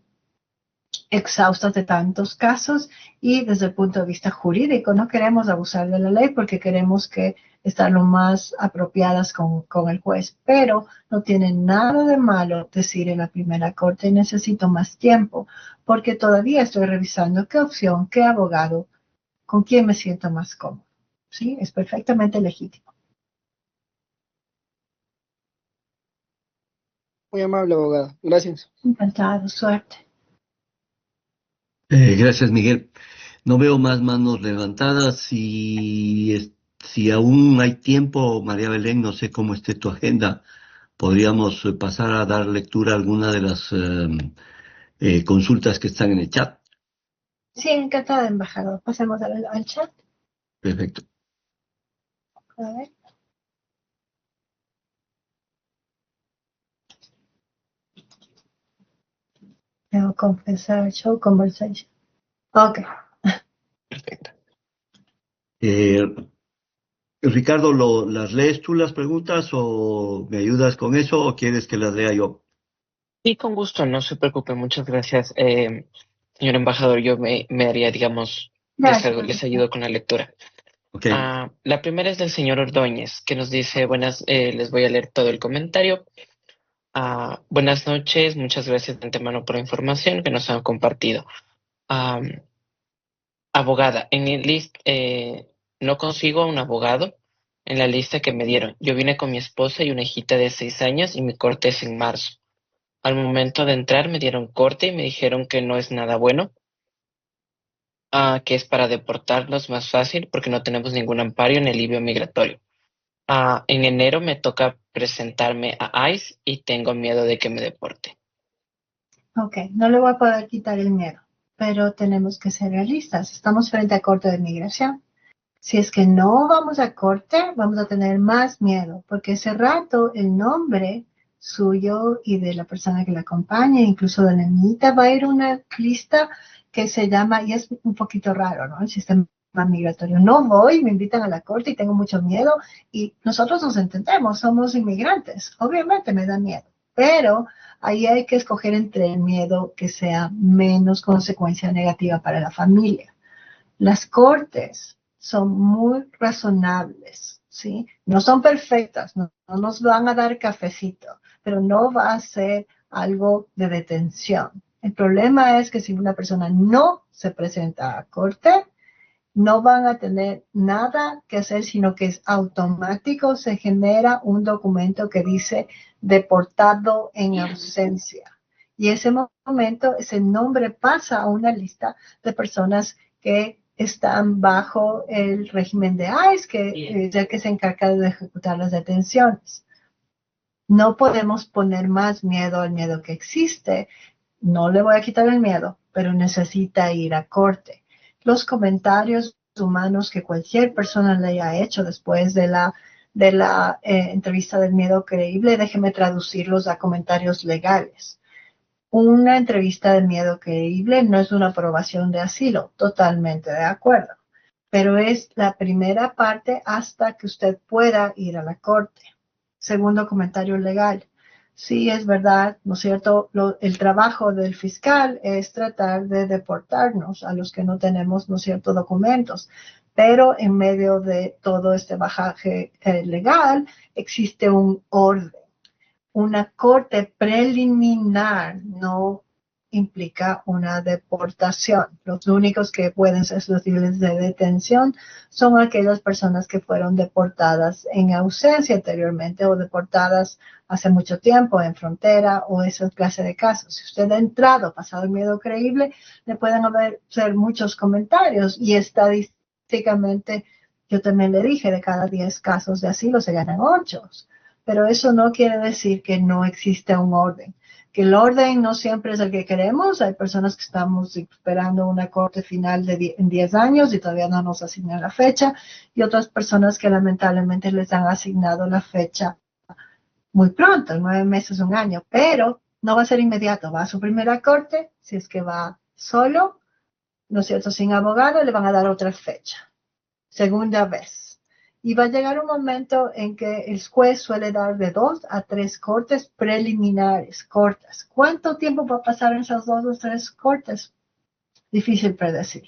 exhaustas de tantos casos y desde el punto de vista jurídico no queremos abusar de la ley porque queremos que estar lo más apropiadas con el juez, pero no tiene nada de malo decir en la primera corte necesito más tiempo porque todavía estoy revisando qué opción, qué abogado, con quién me siento más cómodo. ¿Sí? Es perfectamente legítimo. Muy amable, abogada. Gracias. Encantado, suerte. Gracias, Miguel. No veo más manos levantadas. Si aún hay tiempo, María Belén, no sé cómo esté tu agenda, podríamos pasar a dar lectura a alguna de las consultas que están en el chat. Sí, encantada, embajador. Pasemos al chat. Perfecto. A ver. Debo confesar, show conversation. Ok. Perfecto. Ricardo, ¿las lees tú las preguntas o me ayudas con eso o quieres que las lea yo? Y con gusto, no se preocupe, muchas gracias. Señor embajador, yo me haría, digamos, Gracias. les ayudo con la lectura. Ok. La primera es del señor Ordóñez, que nos dice, les voy a leer todo el comentario. Buenas noches, muchas gracias de antemano por la información que nos han compartido. Abogada, en el no consigo un abogado en la lista que me dieron. Yo vine con mi esposa y una hijita de 6 años y mi corte es en marzo. Al momento de entrar me dieron corte y me dijeron que no es nada bueno, que es para deportarlos más fácil porque no tenemos ningún amparo en el libro migratorio. En enero me toca presentarme a ICE y tengo miedo de que me deporte. Ok, no le voy a poder quitar el miedo, pero tenemos que ser realistas. Estamos frente a corte de migración. Si es que no vamos a corte, vamos a tener más miedo, porque ese rato el nombre suyo y de la persona que le acompaña, incluso de la niñita, va a ir a una lista que se llama, y es un poquito raro, ¿no? El sistema migratorio. No voy, me invitan a la corte y tengo mucho miedo, y nosotros nos entendemos, somos inmigrantes. Obviamente me da miedo, pero ahí hay que escoger entre el miedo que sea menos consecuencia negativa para la familia. Las cortes son muy razonables, ¿sí? No son perfectas, no nos van a dar cafecito, pero no va a ser algo de detención. El problema es que si una persona no se presenta a corte, no van a tener nada que hacer, sino que es automático, se genera un documento que dice deportado en ausencia. Y ese momento, ese nombre pasa a una lista de personas que están bajo el régimen de ICE, que es el que se encarga de ejecutar las detenciones. No podemos poner más miedo al miedo que existe. No le voy a quitar el miedo, pero necesita ir a corte. Los comentarios humanos que cualquier persona le haya hecho después de la entrevista del miedo creíble, déjeme traducirlos a comentarios legales. Una entrevista de miedo creíble no es una aprobación de asilo, totalmente de acuerdo, pero es la primera parte hasta que usted pueda ir a la corte. Segundo comentario legal. Sí, es verdad, ¿no es cierto? El trabajo del fiscal es tratar de deportarnos a los que no tenemos, ¿no es cierto?, documentos. Pero en medio de todo este bajaje legal existe un orden. Una corte preliminar no implica una deportación. Los únicos que pueden ser susceptibles de detención son aquellas personas que fueron deportadas en ausencia anteriormente o deportadas hace mucho tiempo en frontera o esa clase de casos. Si usted ha entrado pasado el miedo creíble, le pueden hacer muchos comentarios y estadísticamente, yo también le dije, de cada 10 casos de asilo se ganan 8. Pero eso no quiere decir que no existe un orden. Que el orden no siempre es el que queremos. Hay personas que estamos esperando una corte final en 10 años y todavía no nos asignan la fecha. Y otras personas que lamentablemente les han asignado la fecha muy pronto, 9 meses, un año. Pero no va a ser inmediato. Va a su primera corte. Si es que va solo, ¿no es cierto?, sin abogado, le van a dar otra fecha. Segunda vez. Y va a llegar un momento en que el juez suele dar de 2 a 3 cortes preliminares cortas. ¿Cuánto tiempo va a pasar en esas 2 o 3 cortes? Difícil predecir.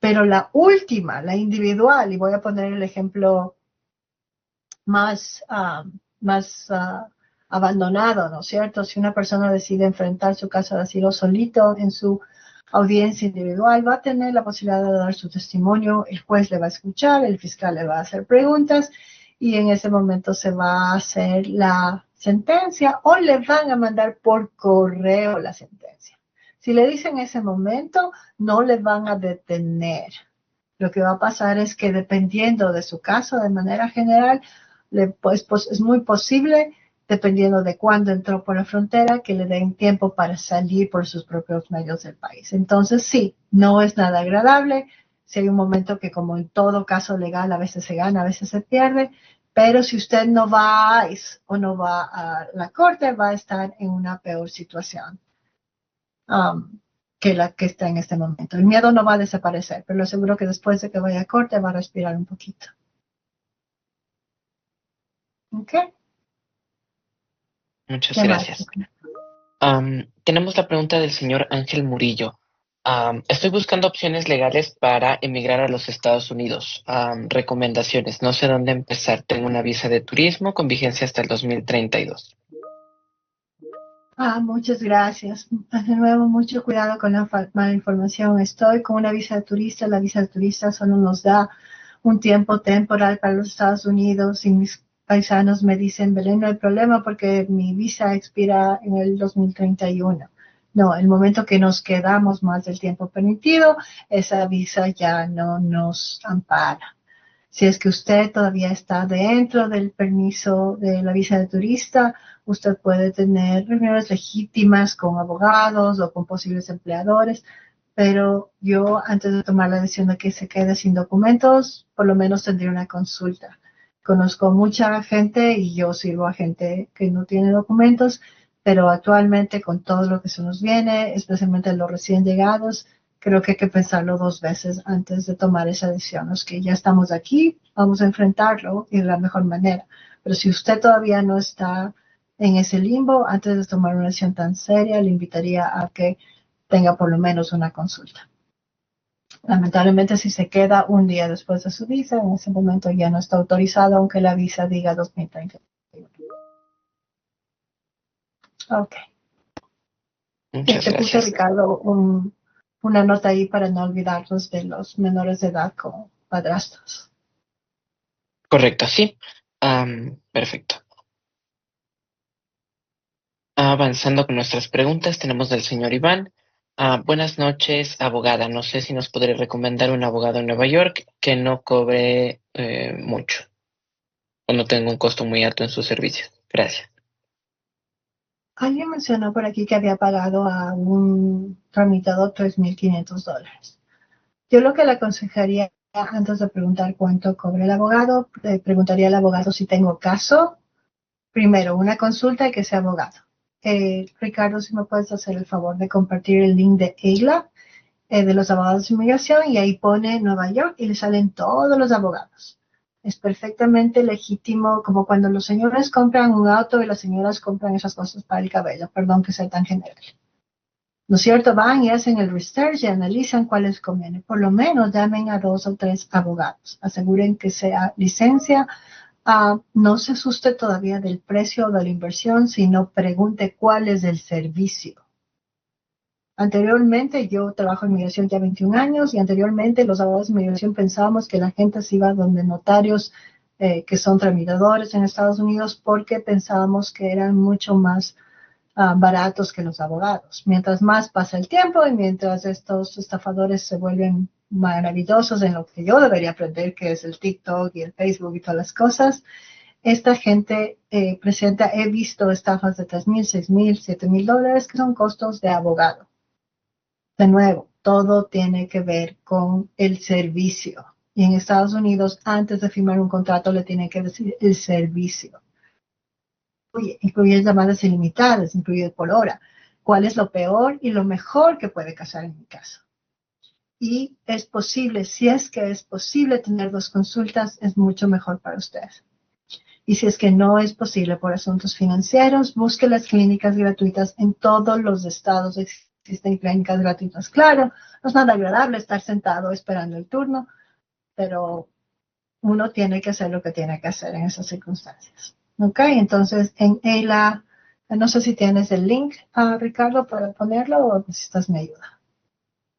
Pero la última, la individual, y voy a poner el ejemplo más abandonado, ¿no es cierto? Si una persona decide enfrentar su caso de asilo solito en su audiencia individual, va a tener la posibilidad de dar su testimonio, el juez le va a escuchar, el fiscal le va a hacer preguntas y en ese momento se va a hacer la sentencia o le van a mandar por correo la sentencia. Si le dicen en ese momento, no le van a detener. Lo que va a pasar es que dependiendo de su caso, de manera general, es muy posible, dependiendo de cuándo entró por la frontera, que le den tiempo para salir por sus propios medios del país. Entonces, sí, no es nada agradable. Si hay un momento que, como en todo caso legal, a veces se gana, a veces se pierde, pero si usted no va a ICE o no va a la corte, va a estar en una peor situación que la que está en este momento. El miedo no va a desaparecer, pero lo seguro que después de que vaya a corte va a respirar un poquito. ¿Ok? Muchas ¿Qué gracias. Tenemos la pregunta del señor Ángel Murillo. Estoy buscando opciones legales para emigrar a los Estados Unidos. Recomendaciones. No sé dónde empezar. Tengo una visa de turismo con vigencia hasta el 2032. Muchas gracias. De nuevo, mucho cuidado con la mala información. Estoy con una visa de turista. La visa de turista solo nos da un tiempo temporal para los Estados Unidos y mis paisanos me dicen, Belén, no hay problema porque mi visa expira en el 2031. No, el momento que nos quedamos más del tiempo permitido, esa visa ya no nos ampara. Si es que usted todavía está dentro del permiso de la visa de turista, usted puede tener reuniones legítimas con abogados o con posibles empleadores, pero yo antes de tomar la decisión de que se quede sin documentos, por lo menos tendría una consulta. Conozco mucha gente y yo sirvo a gente que no tiene documentos, pero actualmente con todo lo que se nos viene, especialmente los recién llegados, creo que hay que pensarlo 2 veces antes de tomar esa decisión. Es que ya estamos aquí, vamos a enfrentarlo y de la mejor manera. Pero si usted todavía no está en ese limbo, antes de tomar una decisión tan seria, le invitaría a que tenga por lo menos una consulta. Lamentablemente, si se queda un día después de su visa, en ese momento ya no está autorizado, aunque la visa diga 2030. Ok. Muchas Te puse, gracias. Ricardo, una nota ahí para no olvidarnos de los menores de edad como padrastros. Correcto, sí. Perfecto. Avanzando con nuestras preguntas, tenemos del señor Iván. Buenas noches, abogada. No sé si nos podría recomendar un abogado en Nueva York que no cobre mucho o no tenga un costo muy alto en sus servicios. Gracias. Alguien mencionó por aquí que había pagado a un tramitador $3,500. Yo lo que le aconsejaría antes de preguntar cuánto cobra el abogado, le preguntaría al abogado si tengo caso. Primero, una consulta y que sea abogado. Ricardo, si me puedes hacer el favor de compartir el link de EILA, de los abogados de inmigración, y ahí pone Nueva York y le salen todos los abogados. Es perfectamente legítimo, como cuando los señores compran un auto y las señoras compran esas cosas para el cabello. Perdón que sea tan general. ¿No es cierto? Van y hacen el research y analizan cuál les conviene. Por lo menos llamen a 2 o 3 abogados. Aseguren que sea licencia. No se asuste todavía del precio de la inversión, sino pregunte cuál es el servicio. Anteriormente, yo trabajo en migración ya 21 años y anteriormente los abogados de migración pensábamos que la gente se iba donde notarios que son tramitadores en Estados Unidos porque pensábamos que eran mucho más baratos que los abogados. Mientras más pasa el tiempo y mientras estos estafadores se vuelven maravillosos en lo que yo debería aprender, que es el TikTok y el Facebook y todas las cosas, esta gente presenta, he visto estafas de $3,000, $6,000, $7,000 que son costos de abogado. De nuevo, todo tiene que ver con el servicio. Y en Estados Unidos, antes de firmar un contrato, le tienen que decir el servicio. Incluye llamadas ilimitadas, incluye por hora. ¿Cuál es lo peor y lo mejor que puede pasar en mi caso? Y es posible, si es que es posible tener 2 consultas, es mucho mejor para usted. Y si es que no es posible por asuntos financieros, busque las clínicas gratuitas en todos los estados. Existen clínicas gratuitas. Claro, no es nada agradable estar sentado esperando el turno, pero uno tiene que hacer lo que tiene que hacer en esas circunstancias. ¿Ok? Entonces, en EILA, no sé si tienes el link, Ricardo, para ponerlo o necesitas mi ayuda.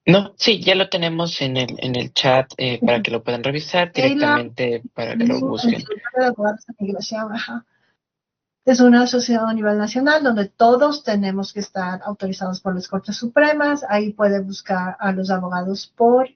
No, sí, ya lo tenemos en el chat para que lo puedan revisar EILA, directamente para que lo busquen. de Abogados de Migración, es una sociedad a nivel nacional donde todos tenemos que estar autorizados por las Cortes Supremas. Ahí puede buscar a los abogados por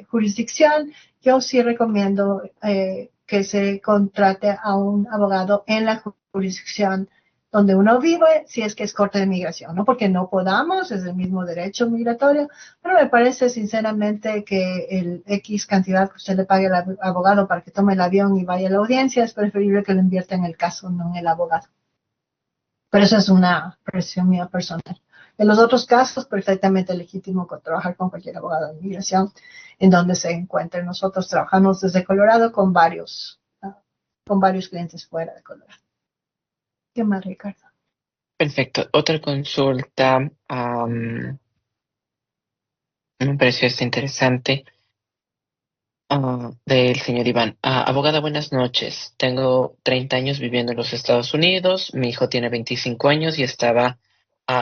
jurisdicción. Yo sí recomiendo que se contrate a un abogado en la jurisdicción donde uno vive, si es que es Corte de Migración, no porque no podamos, es el mismo derecho migratorio, pero me parece sinceramente que el X cantidad que usted le pague al abogado para que tome el avión y vaya a la audiencia es preferible que lo invierta en el caso, no en el abogado. Pero esa es una presión mía personal. En los otros casos, perfectamente legítimo trabajar con cualquier abogado de inmigración en donde se encuentre. Nosotros trabajamos desde Colorado con varios clientes fuera de Colorado. ¿Qué más, Ricardo? Perfecto. Otra consulta. Me pareció interesante. Del señor Iván. Abogada, buenas noches. Tengo 30 años viviendo en los Estados Unidos. Mi hijo tiene 25 años y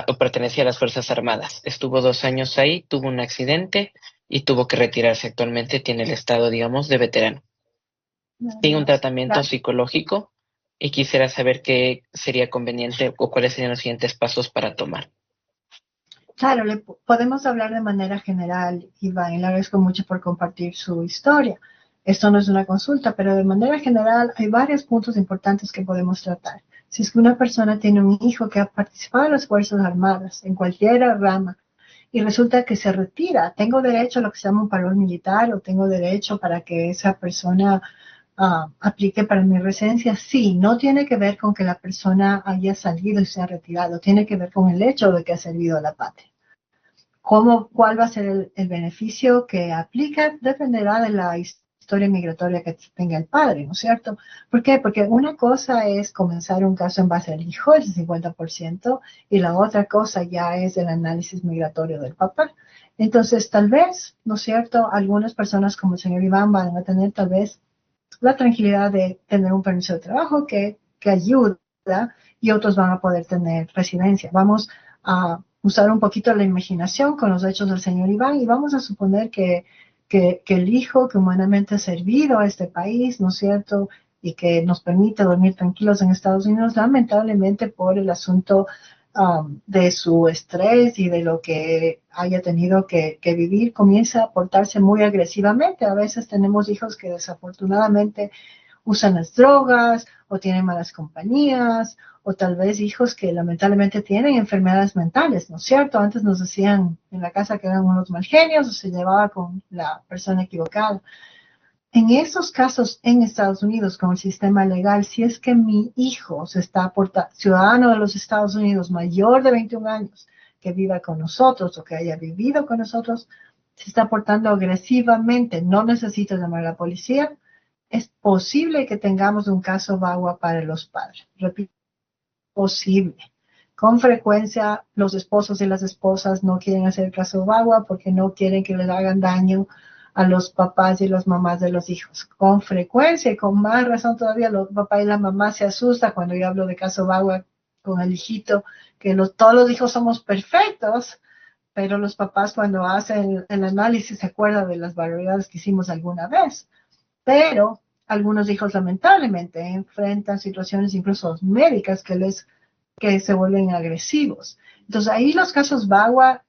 o pertenecía a las Fuerzas Armadas. Estuvo 2 años ahí, tuvo un accidente y tuvo que retirarse. Actualmente tiene el estado, digamos, de veterano. Tiene un tratamiento psicológico y quisiera saber qué sería conveniente o cuáles serían los siguientes pasos para tomar. Claro, podemos hablar de manera general, Iván, y le agradezco mucho por compartir su historia. Esto no es una consulta, pero de manera general hay varios puntos importantes que podemos tratar. Si es que una persona tiene un hijo que ha participado en las Fuerzas Armadas, en cualquier rama, y resulta que se retira, ¿tengo derecho a lo que se llama un parol militar o tengo derecho para que esa persona aplique para mi residencia? Sí, no tiene que ver con que la persona haya salido y se ha retirado, tiene que ver con el hecho de que ha servido a la patria. ¿Cuál va a ser el beneficio que aplica? Dependerá de la historia migratoria que tenga el padre, ¿no es cierto? ¿Por qué? Porque una cosa es comenzar un caso en base al hijo, el 50%, y la otra cosa ya es el análisis migratorio del papá. Entonces, tal vez, ¿no es cierto? Algunas personas como el señor Iván van a tener tal vez la tranquilidad de tener un permiso de trabajo que ayuda, y otros van a poder tener residencia. Vamos a usar un poquito la imaginación con los hechos del señor Iván y vamos a suponer que el hijo que humanamente ha servido a este país, ¿no es cierto?, y que nos permite dormir tranquilos en Estados Unidos, lamentablemente por el asunto de su estrés y de lo que haya tenido que vivir, comienza a portarse muy agresivamente. A veces tenemos hijos que desafortunadamente usan las drogas o tienen malas compañías, o tal vez hijos que lamentablemente tienen enfermedades mentales, ¿no es cierto? Antes nos decían en la casa que eran unos mal genios o se llevaba con la persona equivocada. En esos casos en Estados Unidos, con el sistema legal, si es que mi hijo se está portando, ciudadano de los Estados Unidos, mayor de 21 años, que viva con nosotros o que haya vivido con nosotros, se está portando agresivamente, no necesita llamar a la policía, es posible que tengamos un caso VAWA para los padres. Repito, posible. Con frecuencia, los esposos y las esposas no quieren hacer caso VAWA porque no quieren que les hagan daño a los papás y las mamás de los hijos. Con frecuencia y con más razón todavía, los papás y la mamá se asustan cuando yo hablo de caso VAWA con el hijito, que todos los hijos somos perfectos, pero los papás cuando hacen el análisis se acuerdan de las barbaridades que hicimos alguna vez. Pero algunos hijos lamentablemente enfrentan situaciones incluso médicas que se vuelven agresivos. Entonces ahí los casos VAWA,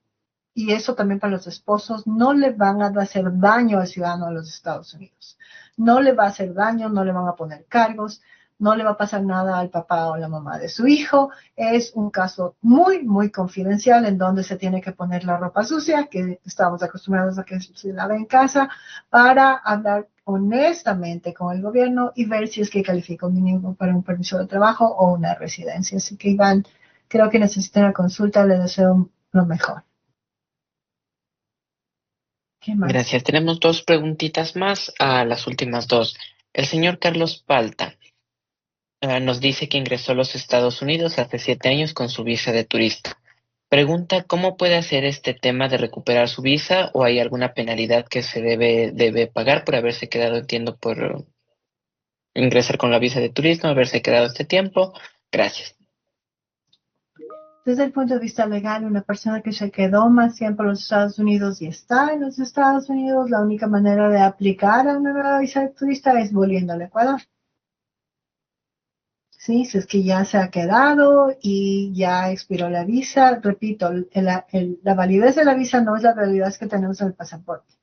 y eso también para los esposos, no le van a hacer daño al ciudadano de los Estados Unidos. No le va a hacer daño, no le van a poner cargos, no le va a pasar nada al papá o la mamá de su hijo. Es un caso muy, muy confidencial en donde se tiene que poner la ropa sucia, que estamos acostumbrados a que se lave en casa, para hablar honestamente con el gobierno y ver si es que califica un niño para un permiso de trabajo o una residencia. Así que Iván, creo que necesita una consulta, le deseo lo mejor. ¿Qué más? Gracias. Tenemos dos preguntitas más, las últimas dos. El señor Carlos Palta nos dice que ingresó a los Estados Unidos hace 7 años con su visa de turista. Pregunta cómo puede hacer este tema de recuperar su visa o hay alguna penalidad que se debe pagar por haberse quedado, entiendo, por ingresar con la visa de turismo, haberse quedado este tiempo. Gracias. Desde el punto de vista legal, una persona que se quedó más tiempo en los Estados Unidos y está en los Estados Unidos, la única manera de aplicar a una nueva visa de turista es volviendo al Ecuador. Sí, si es que ya se ha quedado y ya expiró la visa, repito, la validez de la visa no es la validez que tenemos en el pasaporte.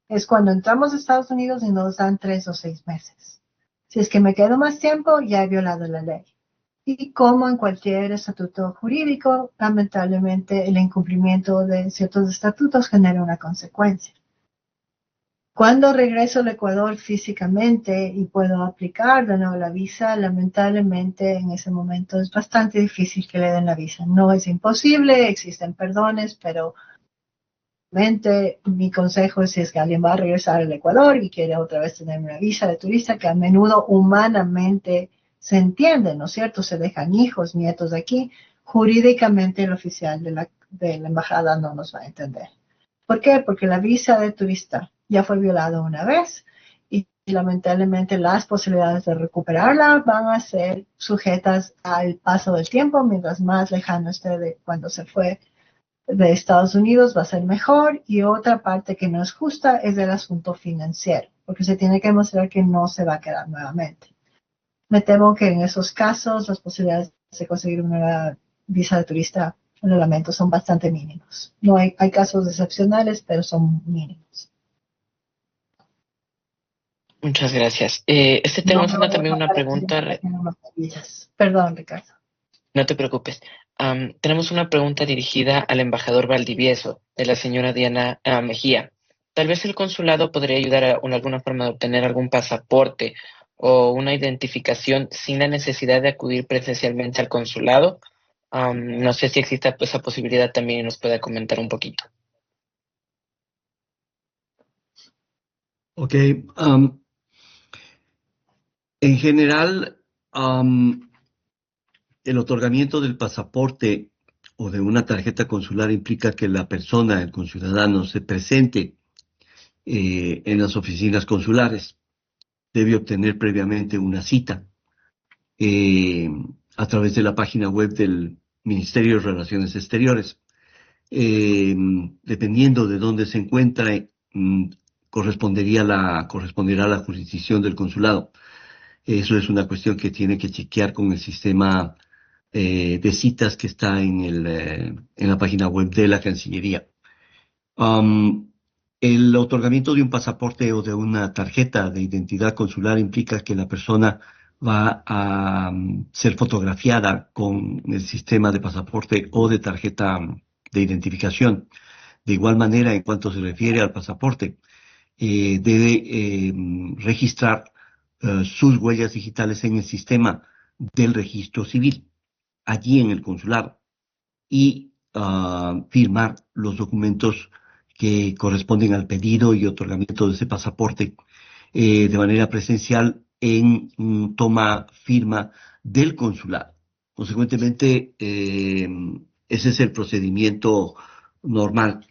Es cuando entramos a Estados Unidos y nos dan 3 o 6 meses. Si es que me quedo más tiempo, ya he violado la ley. Y como en cualquier estatuto jurídico, lamentablemente el incumplimiento de ciertos estatutos genera una consecuencia. Cuando regreso al Ecuador físicamente y puedo aplicar de nuevo la visa, lamentablemente en ese momento es bastante difícil que le den la visa. No es imposible, existen perdones, pero mi consejo es si es que alguien va a regresar al Ecuador y quiere otra vez tener una visa de turista, que a menudo humanamente se entiende, ¿no es cierto? Se dejan hijos, nietos aquí. Jurídicamente el oficial de la embajada no nos va a entender. ¿Por qué? Porque la visa de turista ya fue violada una vez y lamentablemente las posibilidades de recuperarla van a ser sujetas al paso del tiempo. Mientras más lejano esté de cuando se fue de Estados Unidos va a ser mejor, y otra parte que no es justa es el asunto financiero, porque se tiene que demostrar que no se va a quedar nuevamente. Me temo que en esos casos las posibilidades de conseguir una visa de turista, lo lamento, son bastante mínimos. No hay casos excepcionales, pero son mínimos. Muchas gracias. Tenemos también una pregunta. Perdón, Ricardo. No te preocupes. Tenemos una pregunta dirigida al embajador Valdivieso, de la señora Diana Mejía. Tal vez el consulado podría ayudar en alguna forma de obtener algún pasaporte o una identificación sin la necesidad de acudir presencialmente al consulado. No sé si existe esa posibilidad también y nos pueda comentar un poquito. Ok. En general, el otorgamiento del pasaporte o de una tarjeta consular implica que la persona, el conciudadano, se presente en las oficinas consulares. Debe obtener previamente una cita a través de la página web del Ministerio de Relaciones Exteriores. Dependiendo de dónde se encuentre, corresponderá a la jurisdicción del consulado. Eso es una cuestión que tiene que chequear con el sistema de citas que está en la página web de la Cancillería. El otorgamiento de un pasaporte o de una tarjeta de identidad consular implica que la persona va a ser fotografiada con el sistema de pasaporte o de tarjeta de identificación. De igual manera, en cuanto se refiere al pasaporte, debe registrar sus huellas digitales en el sistema del registro civil, allí en el consulado, y firmar los documentos que corresponden al pedido y otorgamiento de ese pasaporte de manera presencial en toma firma del consulado. Consecuentemente, ese es el procedimiento normal.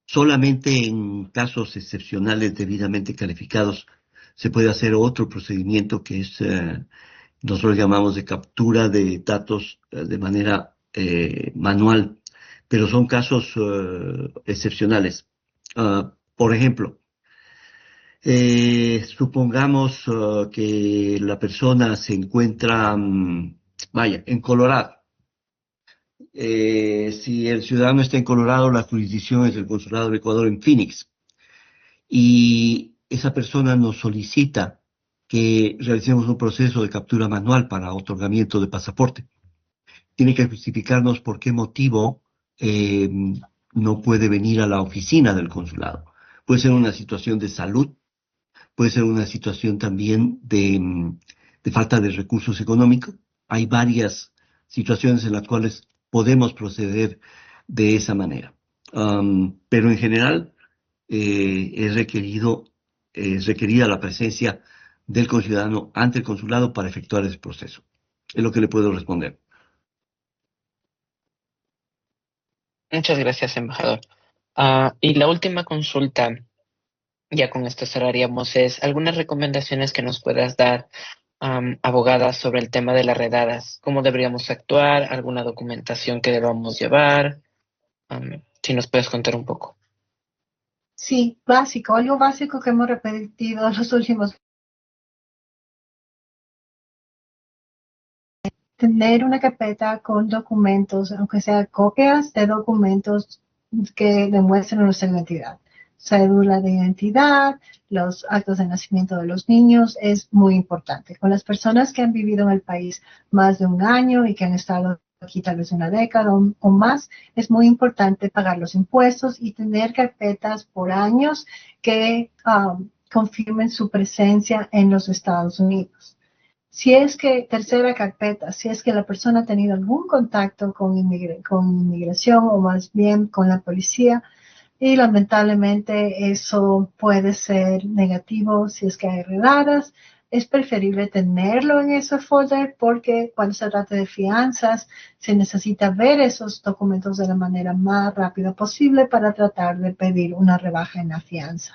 Solamente en casos excepcionales debidamente calificados se puede hacer otro procedimiento que es, nosotros llamamos de captura de datos de manera manual, pero son casos excepcionales. Por ejemplo, supongamos que la persona se encuentra, en Colorado. Si el ciudadano está en Colorado, la jurisdicción es el Consulado de Ecuador en Phoenix. Y esa persona nos solicita que realicemos un proceso de captura manual para otorgamiento de pasaporte. Tiene que justificarnos por qué motivo no puede venir a la oficina del consulado. Puede ser una situación de salud, puede ser una situación también de falta de recursos económicos. Hay varias situaciones en las cuales podemos proceder de esa manera. Pero en general es requerida la presencia del conciudadano ante el consulado para efectuar ese proceso. Es lo que le puedo responder. Muchas gracias, embajador. Y la última consulta, ya con esto cerraríamos, es algunas recomendaciones que nos puedas dar, abogada, sobre el tema de las redadas. ¿Cómo deberíamos actuar? ¿Alguna documentación que debamos llevar? Si nos puedes contar un poco. Sí, básico, algo básico que hemos repetido los últimos. Tener una carpeta con documentos, aunque sea copias de documentos que demuestren nuestra identidad. Cédula de identidad, los actos de nacimiento de los niños, es muy importante. Con las personas que han vivido en el país más de un año y que han estado aquí tal vez una década o más, es muy importante pagar los impuestos y tener carpetas por años que confirmen su presencia en los Estados Unidos. Si es que, tercera carpeta, si es que la persona ha tenido algún contacto con inmigración o más bien con la policía, y lamentablemente eso puede ser negativo si es que hay redadas, es preferible tenerlo en ese folder porque cuando se trata de fianzas se necesita ver esos documentos de la manera más rápida posible para tratar de pedir una rebaja en la fianza.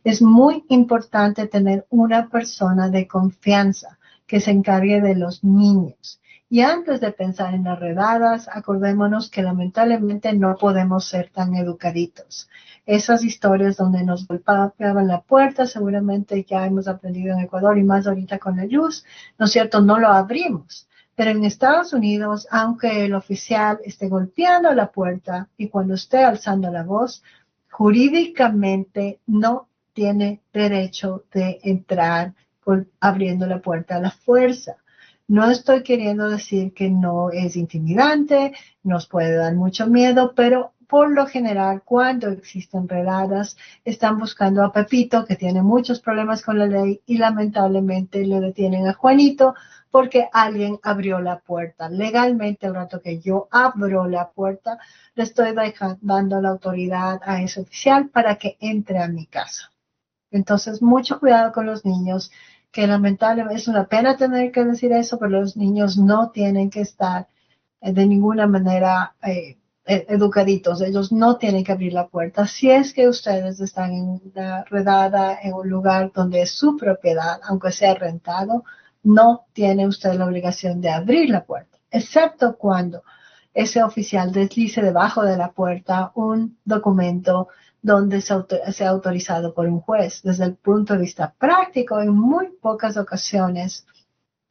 Es muy importante tener una persona de confianza que se encargue de los niños. Y antes de pensar en las redadas, acordémonos que lamentablemente no podemos ser tan educaditos. Esas historias donde nos golpeaban la puerta, seguramente ya hemos aprendido en Ecuador y más ahorita con la luz, ¿no es cierto? No lo abrimos. Pero en Estados Unidos, aunque el oficial esté golpeando la puerta y cuando esté alzando la voz, jurídicamente no tiene derecho de entrar abriendo la puerta a la fuerza. No estoy queriendo decir que no es intimidante, nos puede dar mucho miedo, pero por lo general, cuando existen redadas, están buscando a Pepito, que tiene muchos problemas con la ley, y lamentablemente le detienen a Juanito porque alguien abrió la puerta. Legalmente, el rato que yo abro la puerta, le estoy dando la autoridad a ese oficial para que entre a mi casa. Entonces, mucho cuidado con los niños, que lamentablemente es una pena tener que decir eso, pero los niños no tienen que estar de ninguna manera educaditos. Ellos no tienen que abrir la puerta. Si es que ustedes están en una redada en un lugar donde es su propiedad, aunque sea rentado, no tiene usted la obligación de abrir la puerta, excepto cuando ese oficial deslice debajo de la puerta un documento donde sea autorizado por un juez. Desde el punto de vista práctico, en muy pocas ocasiones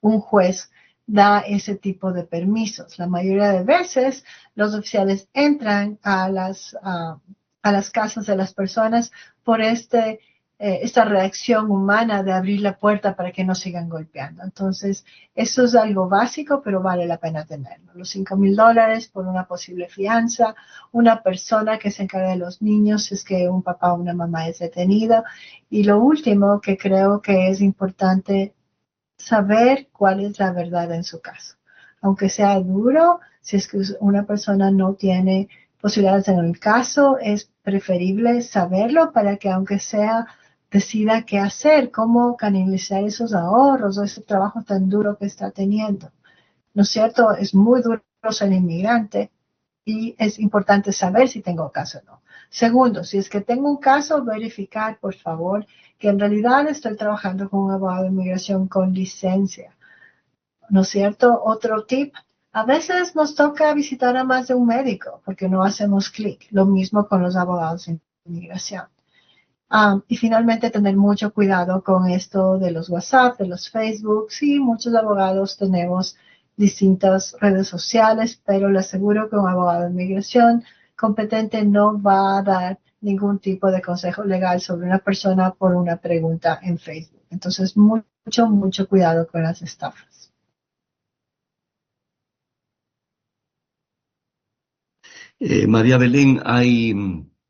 un juez da ese tipo de permisos. La mayoría de veces los oficiales entran a las casas de las personas por esta reacción humana de abrir la puerta para que no sigan golpeando. Entonces, eso es algo básico, pero vale la pena tenerlo. Los $5,000 por una posible fianza, una persona que se encargue de los niños si es que un papá o una mamá es detenido. Y lo último que creo que es importante, saber cuál es la verdad en su caso. Aunque sea duro, si es que una persona no tiene posibilidades en el caso, es preferible saberlo para que aunque sea decida qué hacer, cómo canalizar esos ahorros o ese trabajo tan duro que está teniendo. ¿No es cierto? Es muy duro ser inmigrante y es importante saber si tengo caso o no. Segundo, si es que tengo un caso, verificar, por favor, que en realidad estoy trabajando con un abogado de inmigración con licencia. ¿No es cierto? Otro tip, a veces nos toca visitar a más de un médico porque no hacemos clic. Lo mismo con los abogados de inmigración. Y finalmente tener mucho cuidado con esto de los WhatsApp, de los Facebook. Sí, muchos abogados tenemos distintas redes sociales, pero le aseguro que un abogado de inmigración competente no va a dar ningún tipo de consejo legal sobre una persona por una pregunta en Facebook. Entonces, mucho cuidado con las estafas. María Belén, hay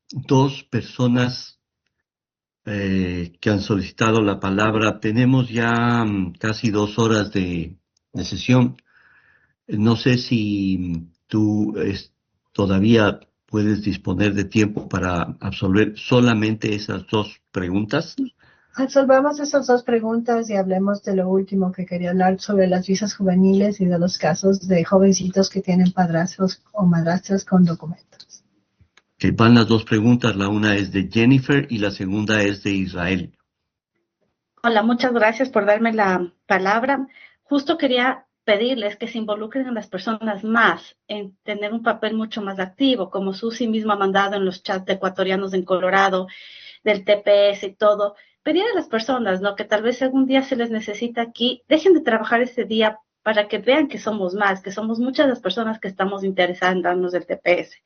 dos personas que han solicitado la palabra. Tenemos ya casi 2 horas de sesión. No sé si tú todavía puedes disponer de tiempo para absolver solamente esas dos preguntas. Resolvamos esas dos preguntas y hablemos de lo último que quería hablar sobre las visas juveniles y de los casos de jovencitos que tienen padrastros o madrastras con documentos. Que van las dos preguntas, la una es de Jennifer y la segunda es de Israel. Hola, muchas gracias por darme la palabra. Justo quería pedirles que se involucren a las personas más en tener un papel mucho más activo, como Susi misma ha mandado en los chats de ecuatorianos en Colorado, del TPS y todo. Pedir a las personas, ¿no?, que tal vez algún día se les necesita aquí, dejen de trabajar ese día para que vean que somos más, que somos muchas las personas que estamos interesadas en darnos el TPS.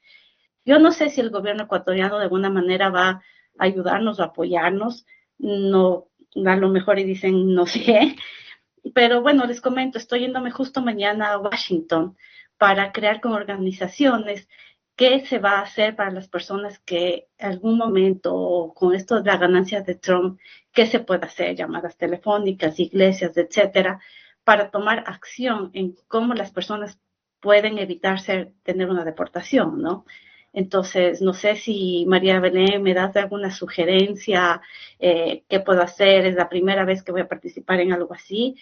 Yo no sé si el gobierno ecuatoriano de alguna manera va a ayudarnos o apoyarnos, no, a lo mejor y dicen no sé, pero bueno, les comento, estoy yéndome justo mañana a Washington para crear con organizaciones qué se va a hacer para las personas que en algún momento, con esto de la ganancia de Trump, qué se puede hacer, llamadas telefónicas, iglesias, etcétera, para tomar acción en cómo las personas pueden evitar tener una deportación, ¿no? Entonces, no sé si María Belén me das alguna sugerencia, qué puedo hacer, es la primera vez que voy a participar en algo así.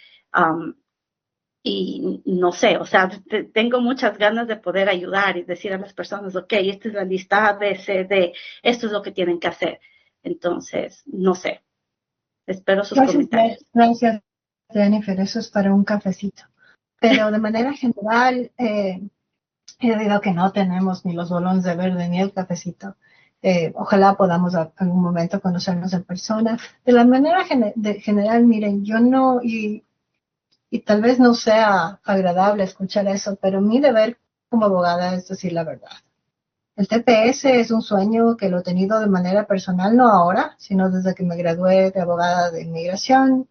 Y no sé, o sea, tengo muchas ganas de poder ayudar y decir a las personas, ok, esta es la lista A, B, C, D, esto es lo que tienen que hacer. Entonces, no sé, espero sus comentarios. Gracias, Jennifer, eso es para un cafecito. Pero de manera general, debido a que no tenemos ni los bolones de verde ni el cafecito, ojalá podamos en algún momento conocernos en persona. De la manera general, miren, yo no, y tal vez no sea agradable escuchar eso, pero mi deber como abogada es decir la verdad. El TPS es un sueño que lo he tenido de manera personal, no ahora, sino desde que me gradué de abogada de inmigración.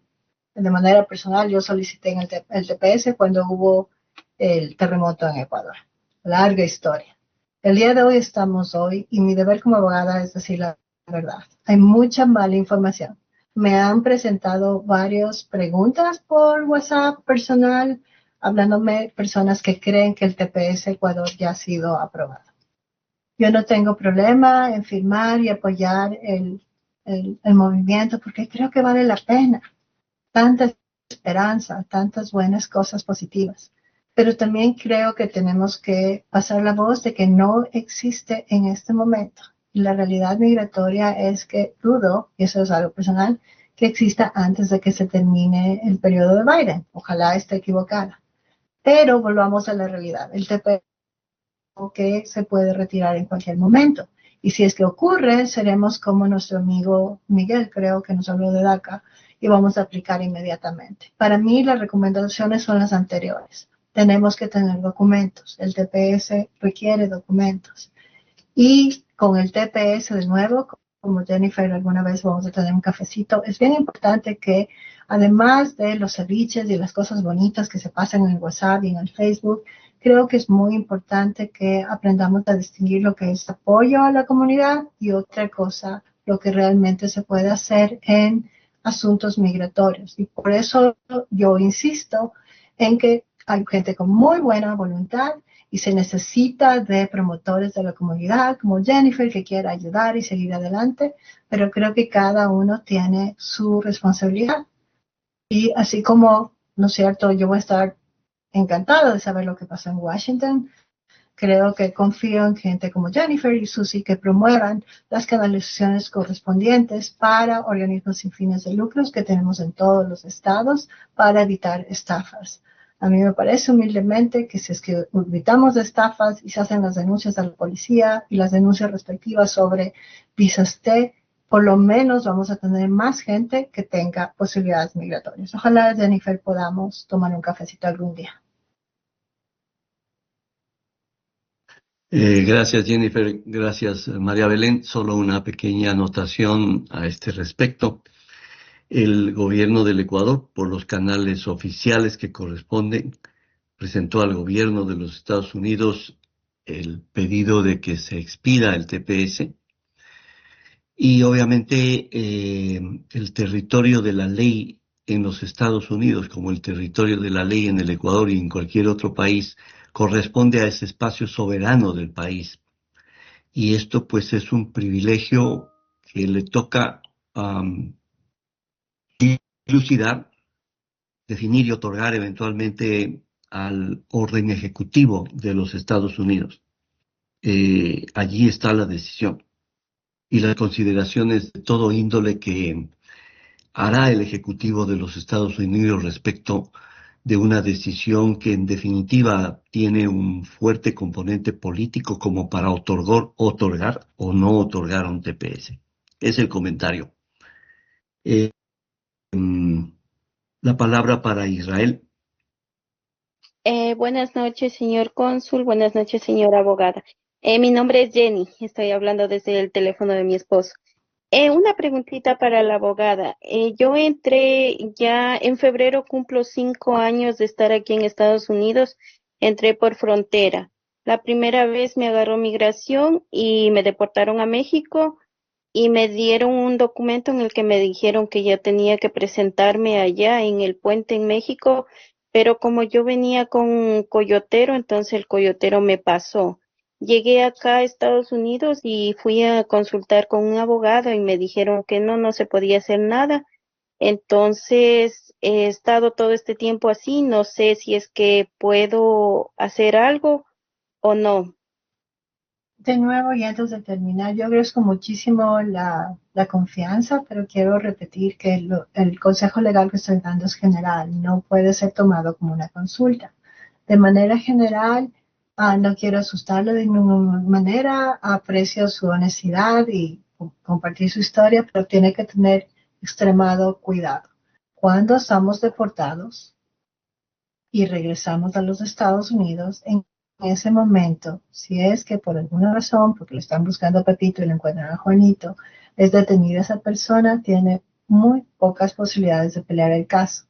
De manera personal, yo solicité en el TPS cuando hubo el terremoto en Ecuador. Larga historia. El día de hoy estamos hoy y mi deber como abogada es decir la verdad. Hay mucha mala información. Me han presentado varias preguntas por WhatsApp personal, hablándome personas que creen que el TPS Ecuador ya ha sido aprobado. Yo no tengo problema en firmar y apoyar el movimiento porque creo que vale la pena. Tanta esperanza, tantas buenas cosas positivas. Pero también creo que tenemos que pasar la voz de que no existe en este momento. Y la realidad migratoria es que dudo, y eso es algo personal, que exista antes de que se termine el periodo de Biden. Ojalá esté equivocada. Pero volvamos a la realidad. El TPS que se puede retirar en cualquier momento. Y si es que ocurre, seremos como nuestro amigo Miguel, creo que nos habló de DACA, y vamos a aplicar inmediatamente. Para mí las recomendaciones son las anteriores. Tenemos que tener documentos. El TPS requiere documentos. Y con el TPS de nuevo, como Jennifer alguna vez vamos a tener un cafecito, es bien importante que además de los ceviches y las cosas bonitas que se pasan en el WhatsApp y en el Facebook, creo que es muy importante que aprendamos a distinguir lo que es apoyo a la comunidad y otra cosa, lo que realmente se puede hacer en asuntos migratorios. Y por eso yo insisto en que hay gente con muy buena voluntad y se necesita de promotores de la comunidad como Jennifer que quiera ayudar y seguir adelante, pero creo que cada uno tiene su responsabilidad. Y así como, ¿no es cierto?, yo voy a estar encantada de saber lo que pasa en Washington. Creo que confío en gente como Jennifer y Susie que promuevan las canalizaciones correspondientes para organismos sin fines de lucros que tenemos en todos los estados para evitar estafas. A mí me parece humildemente que si es que evitamos estafas y se hacen las denuncias a la policía y las denuncias respectivas sobre visas T, por lo menos vamos a tener más gente que tenga posibilidades migratorias. Ojalá, Jennifer, podamos tomar un cafecito algún día. Gracias, Jennifer. Gracias, María Belén. Solo una pequeña anotación a este respecto. El gobierno del Ecuador, por los canales oficiales que corresponden, presentó al gobierno de los Estados Unidos el pedido de que se expida el TPS. Y obviamente el territorio de la ley en los Estados Unidos, como el territorio de la ley en el Ecuador y en cualquier otro país, corresponde a ese espacio soberano del país. Y esto pues es un privilegio que le toca dilucidar, definir y otorgar eventualmente al orden ejecutivo de los Estados Unidos. Allí está la decisión y las consideraciones de todo índole que hará el Ejecutivo de los Estados Unidos respecto de una decisión que en definitiva tiene un fuerte componente político como para otorgar o no otorgar un TPS. Es el comentario. La palabra para Israel. Buenas noches, señor cónsul. Buenas noches, señora abogada. Mi nombre es Jenny. Estoy hablando desde el teléfono de mi esposo. Una preguntita para la abogada. Yo entré ya en febrero, cumplo 5 años de estar aquí en Estados Unidos. Entré por frontera. La primera vez me agarró migración y me deportaron a México y me dieron un documento en el que me dijeron que ya tenía que presentarme allá en el puente en México, pero como yo venía con un coyotero, entonces el coyotero me pasó. Llegué acá a Estados Unidos y fui a consultar con un abogado y me dijeron que no se podía hacer nada. Entonces he estado todo este tiempo así, no sé si es que puedo hacer algo o no. De nuevo, y antes de terminar, yo agradezco muchísimo la confianza, pero quiero repetir que el consejo legal que estoy dando es general, no puede ser tomado como una consulta. De manera general, no quiero asustarlo de ninguna manera, aprecio su honestidad y compartir su historia, pero tiene que tener extremado cuidado. Cuando estamos deportados y regresamos a los Estados Unidos, en ese momento, si es que por alguna razón, porque le están buscando a Pepito y le encuentran a Juanito, es detenida esa persona, tiene muy pocas posibilidades de pelear el caso.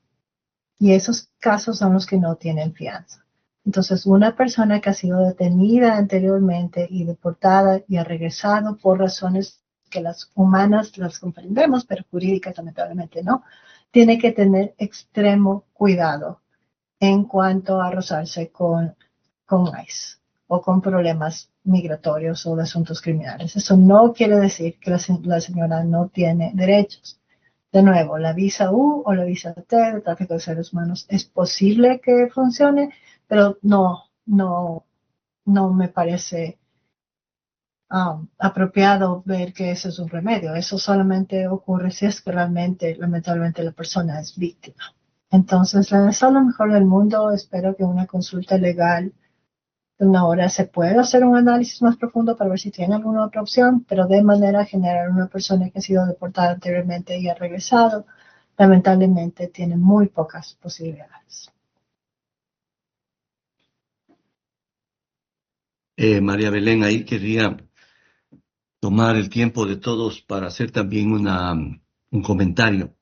Y esos casos son los que no tienen fianza. Entonces, una persona que ha sido detenida anteriormente y deportada y ha regresado por razones que las humanas las comprendemos, pero jurídicas lamentablemente no, tiene que tener extremo cuidado en cuanto a rozarse con ICE o con problemas migratorios o de asuntos criminales. Eso no quiere decir que la señora no tiene derechos. De nuevo, la visa U o la visa T de tráfico de seres humanos es posible que funcione, pero no me parece apropiado ver que eso es un remedio. Eso solamente ocurre si es que realmente, lamentablemente, la persona es víctima. Entonces, le deseo lo mejor del mundo. Espero que una consulta legal de una hora se pueda hacer un análisis más profundo para ver si tiene alguna otra opción, pero de manera general una persona que ha sido deportada anteriormente y ha regresado lamentablemente tiene muy pocas posibilidades. María Belén, ahí querría tomar el tiempo de todos para hacer también un comentario.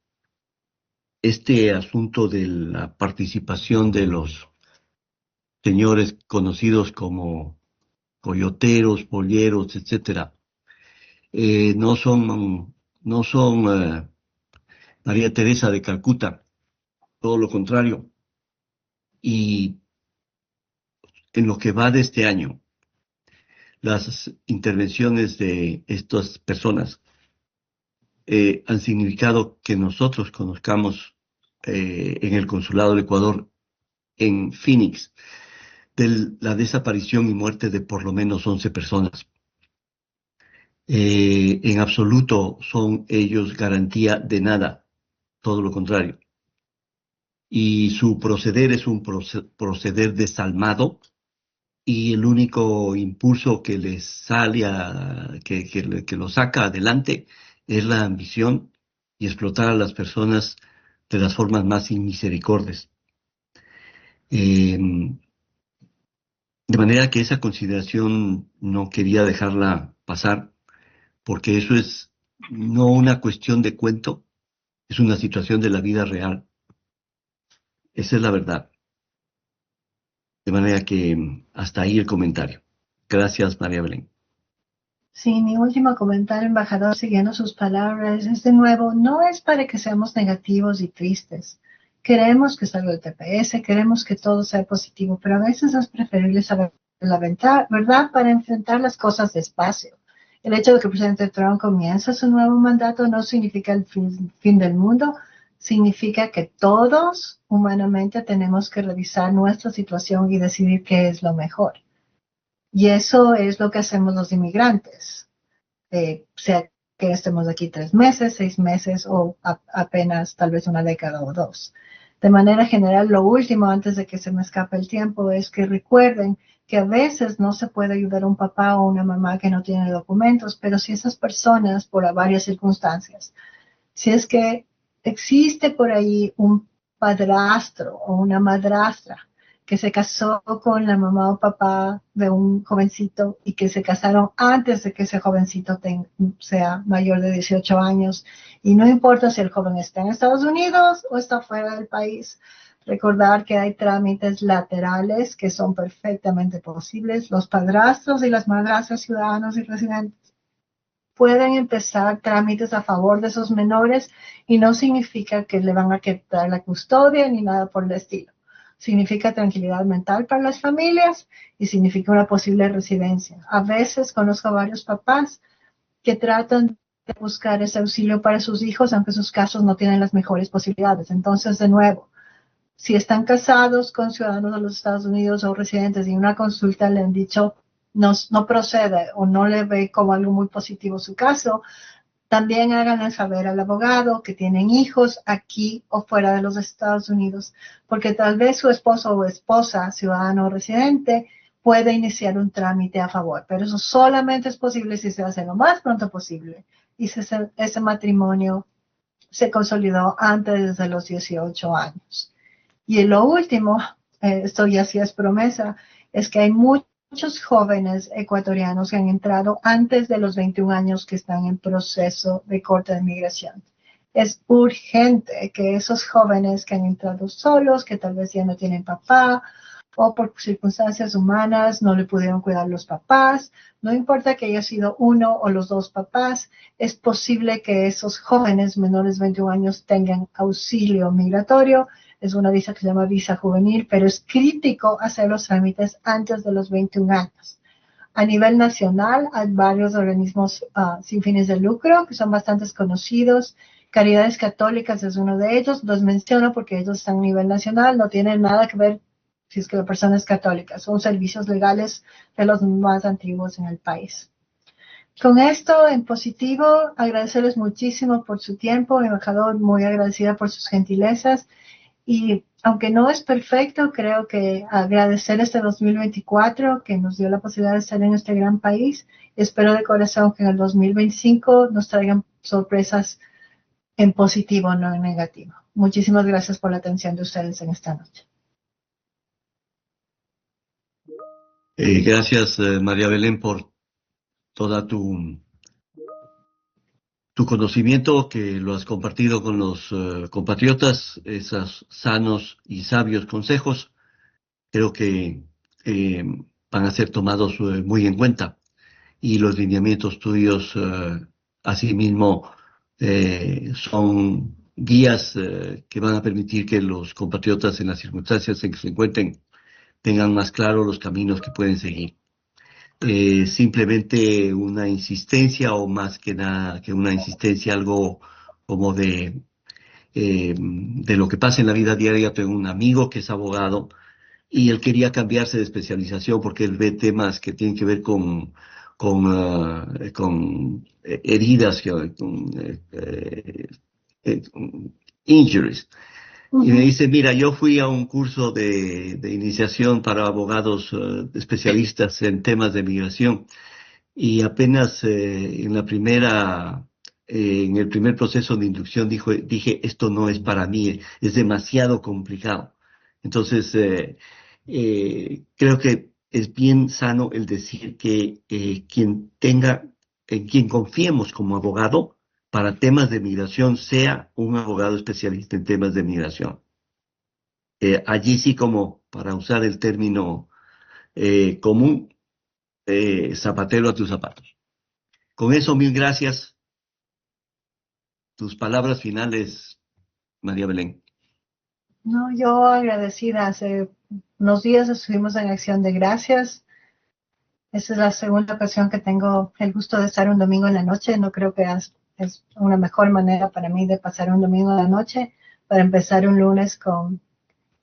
Este asunto de la participación de los señores conocidos como coyoteros, polleros, etcétera, no son María Teresa de Calcuta, todo lo contrario. Y en lo que va de este año, las intervenciones de estas personas han significado que nosotros conozcamos en el Consulado del Ecuador en Phoenix de la desaparición y muerte de por lo menos 11 personas. En absoluto son ellos garantía de nada, todo lo contrario. Y su proceder es un proceder desalmado, y el único impulso que les sale, que lo saca adelante, es la ambición y explotar a las personas de las formas más inmisericordias. De manera que esa consideración no quería dejarla pasar, porque eso es no una cuestión de cuento, es una situación de la vida real. Esa es la verdad. De manera que hasta ahí el comentario. Gracias, María Belén. Sí, mi último comentario, embajador, siguiendo sus palabras, es de nuevo, no es para que seamos negativos y tristes. Queremos que salga el TPS, queremos que todo sea positivo, pero a veces es preferible saber la verdad para enfrentar las cosas despacio. El hecho de que el presidente Trump comienza su nuevo mandato no significa el fin del mundo, significa que todos humanamente tenemos que revisar nuestra situación y decidir qué es lo mejor. Y eso es lo que hacemos los inmigrantes, sea que estemos aquí 3 meses, 6 meses o apenas tal vez una década o 2. De manera general, lo último antes de que se me escape el tiempo es que recuerden que a veces no se puede ayudar a un papá o una mamá que no tiene documentos, pero si esas personas, por varias circunstancias, si es que existe por ahí un padrastro o una madrastra que se casó con la mamá o papá de un jovencito y que se casaron antes de que ese jovencito sea mayor de 18 años, y no importa si el joven está en Estados Unidos o está fuera del país, recordar que hay trámites laterales que son perfectamente posibles. Los padrastros y las madrastras, ciudadanos y residentes, pueden empezar trámites a favor de esos menores, y no significa que le van a quitar la custodia ni nada por el estilo. Significa tranquilidad mental para las familias y significa una posible residencia. A veces conozco a varios papás que tratan de buscar ese auxilio para sus hijos, aunque sus casos no tienen las mejores posibilidades. Entonces, de nuevo, si están casados con ciudadanos de los Estados Unidos o residentes y una consulta le han dicho no procede o no le ve como algo muy positivo su caso, también háganle saber al abogado que tienen hijos aquí o fuera de los Estados Unidos, porque tal vez su esposo o esposa, ciudadano o residente, puede iniciar un trámite a favor, pero eso solamente es posible si se hace lo más pronto posible y si ese matrimonio se consolidó antes de los 18 años. Y lo último, esto ya sí es promesa, es que hay muchos jóvenes ecuatorianos que han entrado antes de los 21 años que están en proceso de corte de migración. Es urgente que esos jóvenes que han entrado solos, que tal vez ya no tienen papá o por circunstancias humanas no le pudieron cuidar los papás, no importa que haya sido uno o los dos papás, es posible que esos jóvenes menores de 21 años tengan auxilio migratorio. Es una visa que se llama visa juvenil, pero es crítico hacer los trámites antes de los 21 años. A nivel nacional hay varios organismos sin fines de lucro que son bastante conocidos. Caridades Católicas es uno de ellos. Los menciono porque ellos están a nivel nacional, no tienen nada que ver si es que la persona es católica. Son servicios legales de los más antiguos en el país. Con esto, en positivo, agradecerles muchísimo por su tiempo, embajador, muy agradecida por sus gentilezas. Y aunque no es perfecto, creo que agradecer este 2024 que nos dio la posibilidad de estar en este gran país. Espero de corazón que en el 2025 nos traigan sorpresas en positivo, no en negativo. Muchísimas gracias por la atención de ustedes en esta noche. Gracias, María Belén, por toda tu conocimiento que lo has compartido con los compatriotas, esos sanos y sabios consejos. Creo que van a ser tomados muy en cuenta y los lineamientos tuyos asimismo son guías que van a permitir que los compatriotas en las circunstancias en que se encuentren tengan más claro los caminos que pueden seguir. Simplemente una insistencia o más que nada que una insistencia, algo como de lo que pasa en la vida diaria. Tengo un amigo que es abogado y él quería cambiarse de especialización porque él ve temas que tienen que ver con heridas, con injuries. Y me dice, mira, yo fui a un curso de iniciación para abogados especialistas en temas de migración y apenas en el primer proceso de inducción dije, esto no es para mí, es demasiado complicado. Entonces, creo que es bien sano el decir que en quien confiemos como abogado para temas de migración sea un abogado especialista en temas de migración. Allí sí, como para usar el término común, zapatero a tus zapatos. Con eso, mil gracias. Tus palabras finales, María Belén. No, yo agradecida. Hace unos días estuvimos en Acción de Gracias. Esa es la segunda ocasión que tengo el gusto de estar un domingo en la noche. No creo que es una mejor manera para mí de pasar un domingo en la noche, para empezar un lunes con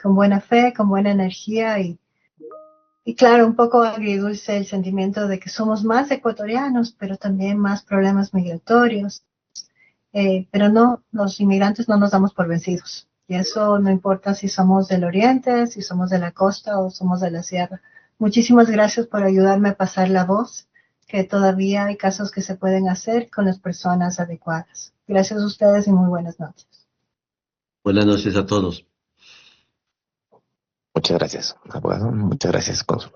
buena fe, con buena energía y claro, un poco agridulce el sentimiento de que somos más ecuatorianos, pero también más problemas migratorios. Pero no, los inmigrantes no nos damos por vencidos. Y eso no importa si somos del oriente, si somos de la costa o somos de la sierra. Muchísimas gracias por ayudarme a pasar la voz, que todavía hay casos que se pueden hacer con las personas adecuadas. Gracias a ustedes y muy buenas noches. Buenas noches a todos. Muchas gracias, abogado. Muchas gracias, cónsul.